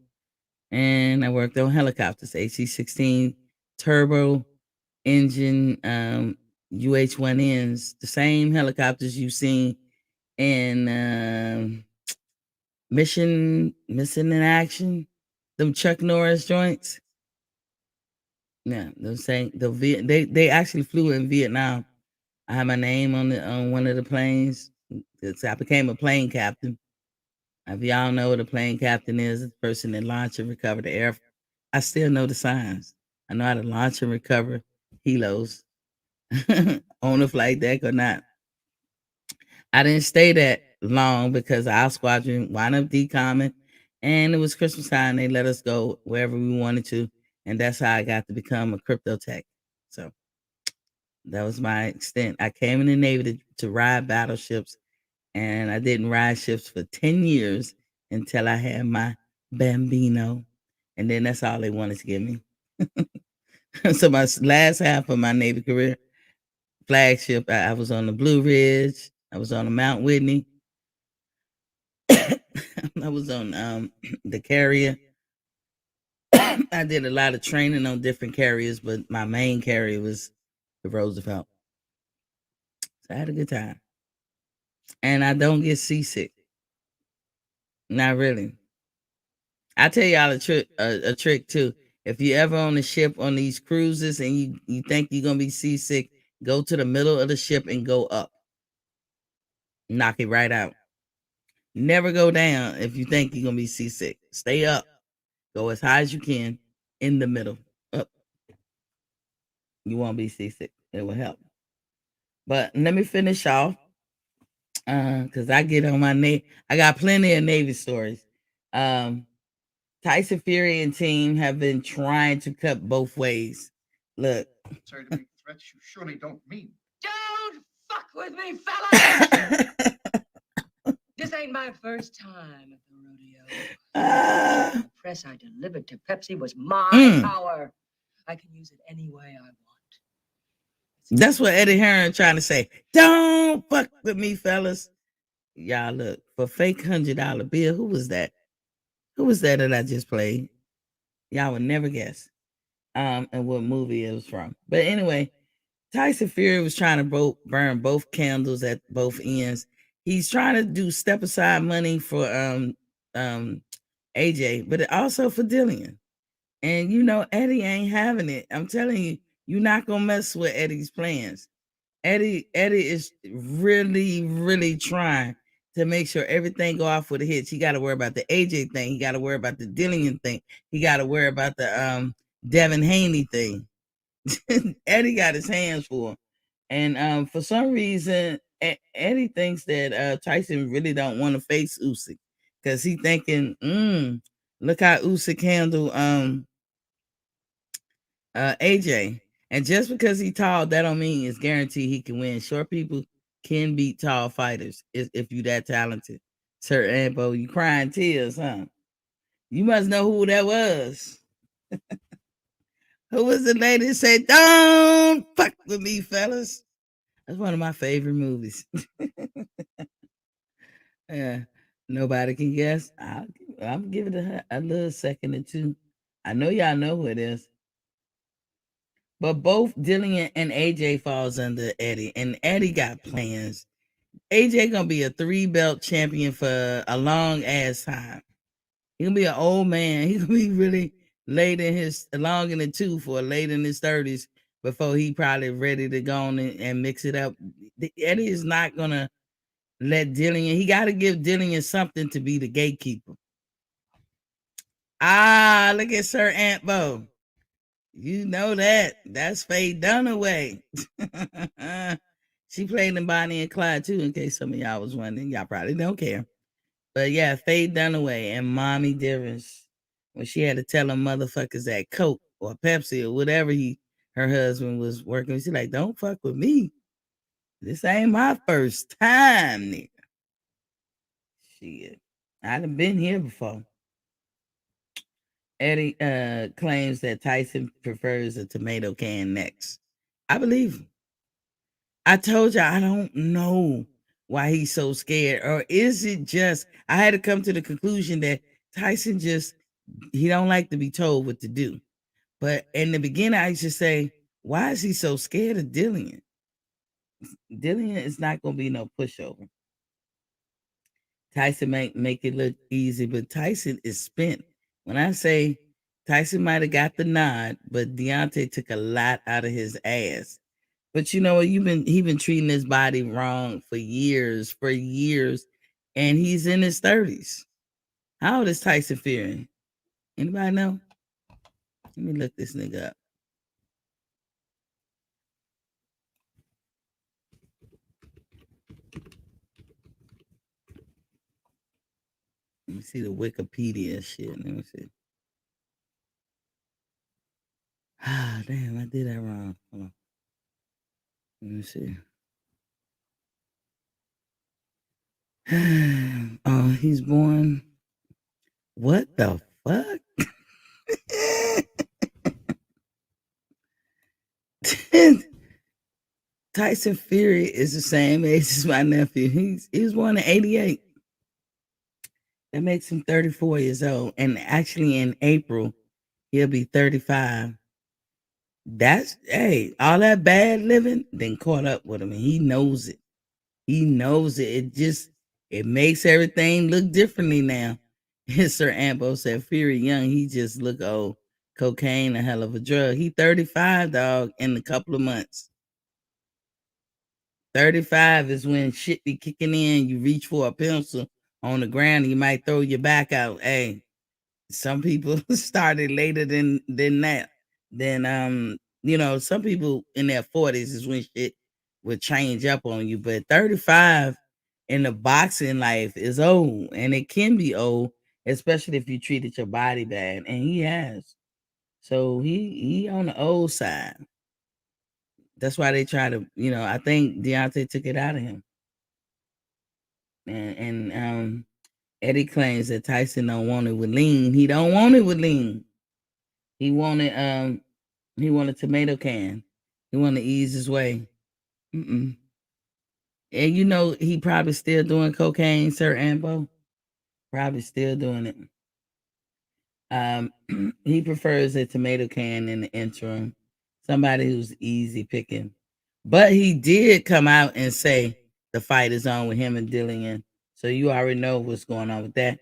and I worked on helicopters, AC-16 turbo engine UH-1Ns, the same helicopters you've seen in Missing in Action, them Chuck Norris joints. Yeah, those same they actually flew in Vietnam. I had my name on one of the planes. I became a plane captain. If y'all know what a plane captain is, the person that launch and recover the air. I still know the signs. I know how to launch and recover helos on a flight deck or not. I didn't stay that long because our squadron wound up decomming, and it was Christmas time. They let us go wherever we wanted to, and that's how I got to become a crypto tech. So that was my extent. I came in the Navy to ride battleships, and I didn't ride ships for 10 years until I had my Bambino, and then that's all they wanted to give me. So my last half of my Navy career, flagship, I was on the Blue Ridge, I was on the Mount Whitney, I was on the carrier. I did a lot of training on different carriers, but my main carrier was the Roosevelt. So I had a good time. And I don't get seasick. Not really. I tell y'all a trick too. If you ever on a ship on these cruises and you think you're gonna be seasick, go to the middle of the ship and go up. Knock it right out. Never go down if you think you're gonna be seasick. Stay up. Go as high as you can in the middle. Up. You won't be seasick. It will help. But let me finish off. Because I get on my I got plenty of Navy stories. Um, Tyson Fury and team have been trying to cut both ways. Look. Sorry to make threats you surely don't mean. Don't fuck with me, fellas! This ain't my first time at the rodeo. The press I delivered to Pepsi was my power. I can use it any way I want. That's what Eddie Hearn trying to say. Don't fuck with me, fellas. Y'all look, for fake $100 bill, who was that? Who was that I just played? Y'all would never guess. And what movie it was from. But anyway, Tyson Fury was trying to burn both candles at both ends. He's trying to do step aside money for AJ, but also for Dillian. And you know, Eddie ain't having it. I'm telling you, you're not gonna mess with Eddie's plans. Eddie is really, really trying to make sure everything go off with a hitch. He got to worry about the AJ thing. He got to worry about the Dillian thing. He got to worry about the Devin Haney thing. Eddie got his hands full. And for some reason, Eddie thinks that Tyson really don't want to face Usyk because he thinking, look how Usyk handled AJ. And just because he tall, that don't mean it's guaranteed he can win. Short people can beat tall fighters if you that talented. Sir Ambo, you crying tears, huh? You must know who that was. Who was the lady that said, don't fuck with me, fellas? That's one of my favorite movies. Yeah, nobody can guess. I'll give it a little second or two. I know y'all know who it is. But both Dillian and AJ falls under Eddie, and Eddie got plans. AJ gonna be a 3-belt champion for a long ass time. He gonna be an old man. He gonna be really late in his long in the tooth or late in his 30s before he probably ready to go on and mix it up. Eddie is not gonna let Dillian. He got to give Dillian something to be the gatekeeper. Look at Sir Antbo. You know that. That's Faye Dunaway. She played in Bonnie and Clyde too, in case some of y'all was wondering. Y'all probably don't care. But yeah, Faye Dunaway and Mommy Dearest, when she had to tell them motherfuckers that Coke or Pepsi or whatever her husband was working, she's like, don't fuck with me. This ain't my first time, nigga. Shit. I'd have been here before. Eddie claims that Tyson prefers a tomato can next. I believe him. I told you I don't know why he's so scared. Or is it just, I had to come to the conclusion that Tyson he don't like to be told what to do. But in the beginning, I used to say, why is he so scared of Dillian? Dillian is not going to be no pushover. Tyson make it look easy, but Tyson is spent. When I say Tyson might have got the nod, but Deontay took a lot out of his ass. But you know what? He been treating his body wrong for years, and he's in his 30s. How old is Tyson Fury? Anybody know? Let me look this nigga up. Let me see the Wikipedia shit. Let me see. Damn, I did that wrong. Hold on. Let me see. Oh, he's born. What the fuck? Tyson Fury is the same age as my nephew. He was born in 88. That makes him 34 years old. And actually in April, he'll be 35. All that bad living then caught up with him, and he knows it. He knows it. It makes everything look differently now. Sir Ambo said Fury young, he just look old. Cocaine, a hell of a drug. He 35, dog, in a couple of months. 35 is when shit be kicking in. You reach for a pencil on the ground, and you might throw your back out. Hey, some people started later than that. Then some people in their 40s is when shit would change up on you. But 35 in the boxing life is old, and it can be old, especially if you treated your body bad. And he has. So he on the old side. That's why they try to, I think Deontay took it out of him. And Eddie claims that Tyson don't want it with lean. He don't want it with lean. He wanted tomato can. He wanted to ease his way. And he probably still doing cocaine, Sir Ambo. Probably still doing it. He prefers a tomato can in the interim. Somebody who's easy picking. But he did come out and say the fight is on with him and Dillian. So you already know what's going on with that.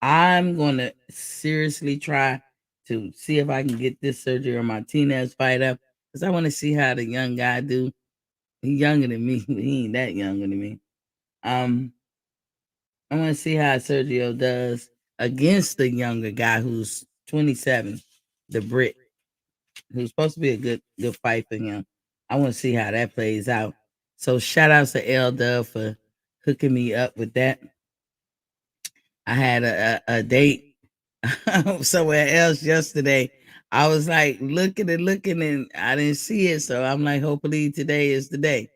I'm going to seriously try to see if I can get this Sergio Martinez fight up, because I want to see how the young guy do. He's younger than me, but he ain't that younger than me. I want to see how Sergio does against the younger guy who's 27, the Brit, who's supposed to be a good fight for him. I want to see how that plays out. So shout outs to L Dub for hooking me up with that. I had a date somewhere else yesterday. I was like looking and I didn't see it. So I'm like, hopefully today is the day.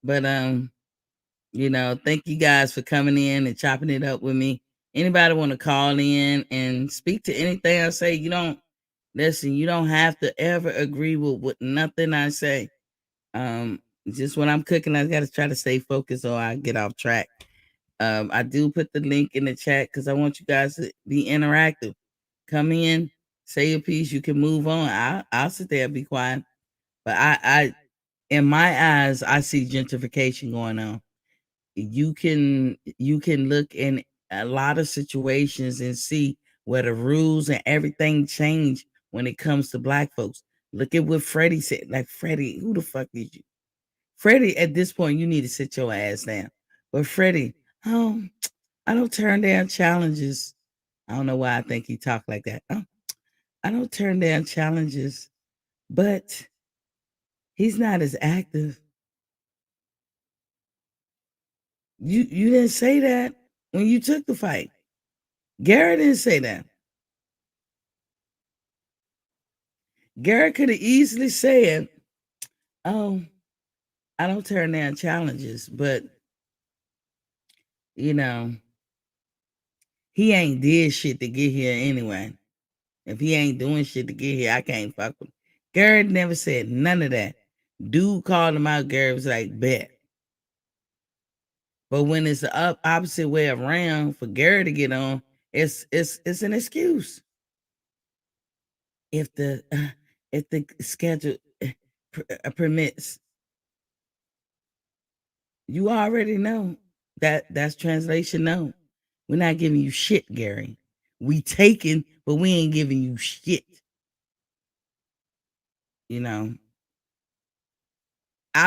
But thank you guys for coming in and chopping it up with me. Anybody want to call in and speak to anything I say? You don't have to ever agree with nothing I say. Just when I'm cooking, I got to try to stay focused or I get off track. I do put the link in the chat because I want you guys to be interactive. Come in, say your piece. You can move on. I'll sit there and be quiet. But I in my eyes, I see gentrification going on. You can look in a lot of situations and see where the rules and everything change when it comes to black folks. Look at what Freddie said. Like, Freddie, who the fuck is you? Freddie, at this point, you need to sit your ass down. But Freddie, I don't turn down challenges. I don't know why I think he talked like that. I don't turn down challenges, but he's not as active. You didn't say that when you took the fight. Garrett didn't say that. Garrett could have easily said, "Oh, I don't turn down challenges," but he ain't did shit to get here anyway. If he ain't doing shit to get here, I can't fuck with him. Garrett never said none of that. Dude called him out. Garrett was like, bet. But when it's the opposite way around for Garrett to get on, it's an excuse. If the schedule permits, you already know that's translation. No, we're not giving you shit, Gary. We taking, but we ain't giving you shit. I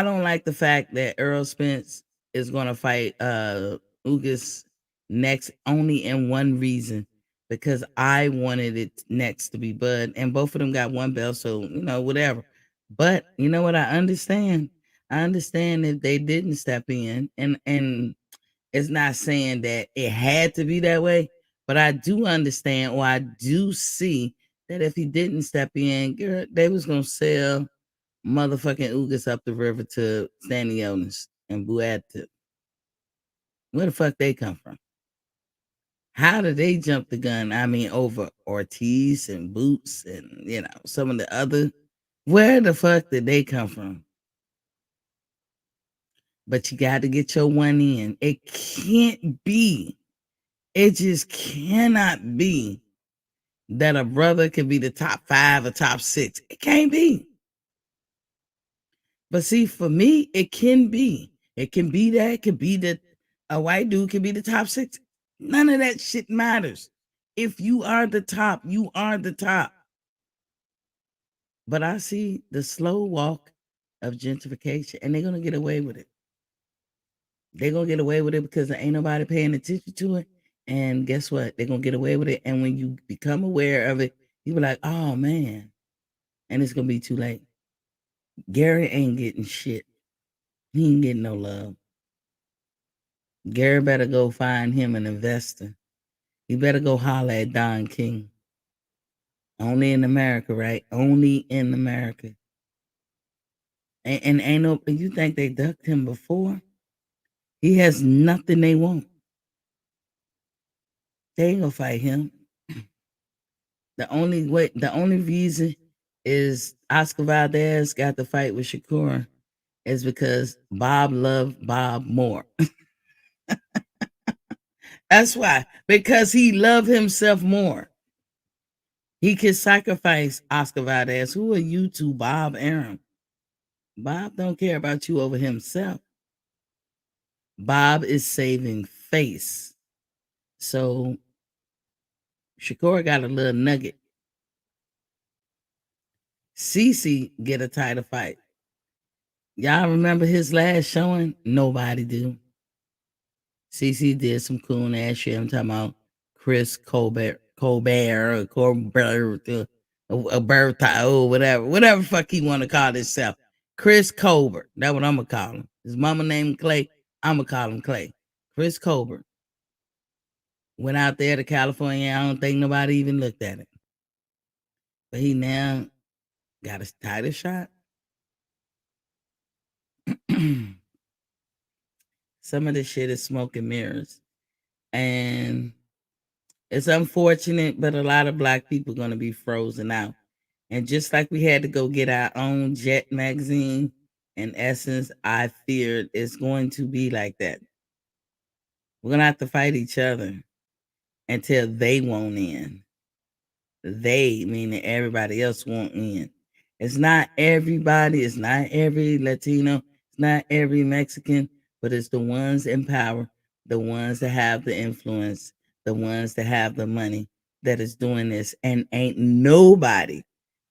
don't like the fact that Errol Spence is going to fight Ugas next only in one reason, because I wanted it next to be Bud, and both of them got one belt, so whatever. But you know what? I understand if they didn't step in, and it's not saying that it had to be that way, but I do understand, or I do see that if he didn't step in, girl, they was gonna sell motherfucking Ugas up the river to Stanionis and Buat. Where the fuck they come from? How did they jump the gun? I mean, over Ortiz and Boots and some of the other. Where the fuck did they come from? But you got to get your one in. It can't be. It just cannot be that a brother can be the top 5 or top 6. It can't be. But see, for me, it can be. It can be that. It can be that a white dude can be the top 6. None of that shit matters. If you are the top, you are the top. But I see the slow walk of gentrification, and they're going to get away with it. They're gonna get away with it because there ain't nobody paying attention to it. And guess what? They're gonna get away with it. And when you become aware of it, you be like, oh man. And it's gonna be too late. Gary ain't getting shit. He ain't getting no love. Gary better go find him an investor. He better go holler at Don King. Only in America, right? Only in America. And ain't no, you think they ducked him before? He has nothing they want. They ain't gonna fight him. The only reason is Oscar Valdez got the fight with Shakur is because Bob loved Bob more. That's why, because he loved himself more. He could sacrifice Oscar Valdez. Who are you to Bob Arum? Bob don't care about you over himself. Bob is saving face. So Shakur got a little nugget. CC get a title fight. Y'all remember his last showing? Nobody do. CC did some cool ass shit. I'm talking about Chris Colbert, whatever fuck he want to call himself. Chris Colbert. That's what I'm gonna call him. His mama named Clay. I'm gonna call him Clay. Chris Colbert went out there to California. I don't think nobody even looked at it. But he now got his title shot. Some of this shit is smoke and mirrors. And it's unfortunate, but a lot of black people are going to be frozen out. And just like we had to go get our own Jet magazine, in essence, I feared it's going to be like that. We're going to have to fight each other until they won't in. They, meaning everybody else, won't in. It's not everybody. It's not every Latino. It's not every Mexican, but it's the ones in power, the ones that have the influence, the ones that have the money that is doing this. And ain't nobody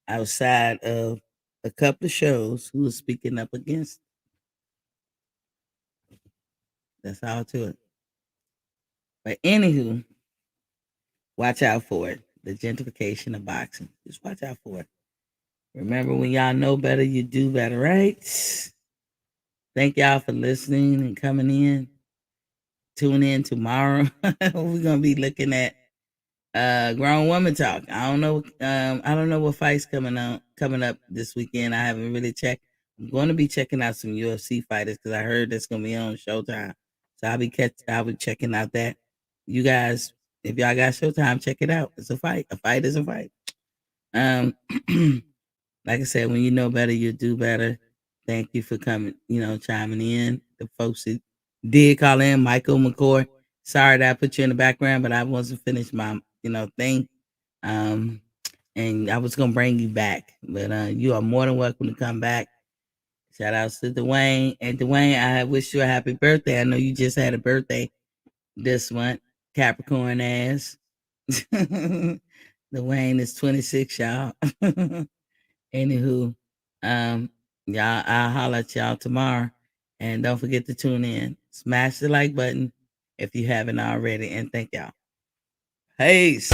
outside of a couple of shows who is speaking up against it. That's all to it. But anywho, watch out for it. The gentrification of boxing. Just watch out for it. Remember, when y'all know better, you do better, right? Thank y'all for listening and coming in. Tune in tomorrow. We're gonna be looking at grown woman talk. I don't know what fights coming up this weekend. I haven't really checked. I'm going to be checking out some UFC fighters because I heard that's gonna be on Showtime. So I'll be checking out that. You guys, if y'all got Showtime, check it out. It's a fight. A fight is a fight. Like I said, when you know better, you do better. Thank you for coming, chiming in. The folks that did call in, Michael McCoy. Sorry that I put you in the background, but I wasn't finished my, thing. And I was gonna bring you back, but you are more than welcome to come back. Shout outs to Dwayne. And Dwayne, I wish you a happy birthday. I know you just had a birthday this month, Capricorn ass. Dwayne is 26, y'all. Anywho, y'all, I'll holler at y'all tomorrow. And don't forget to tune in. Smash the like button if you haven't already. And thank y'all. Peace.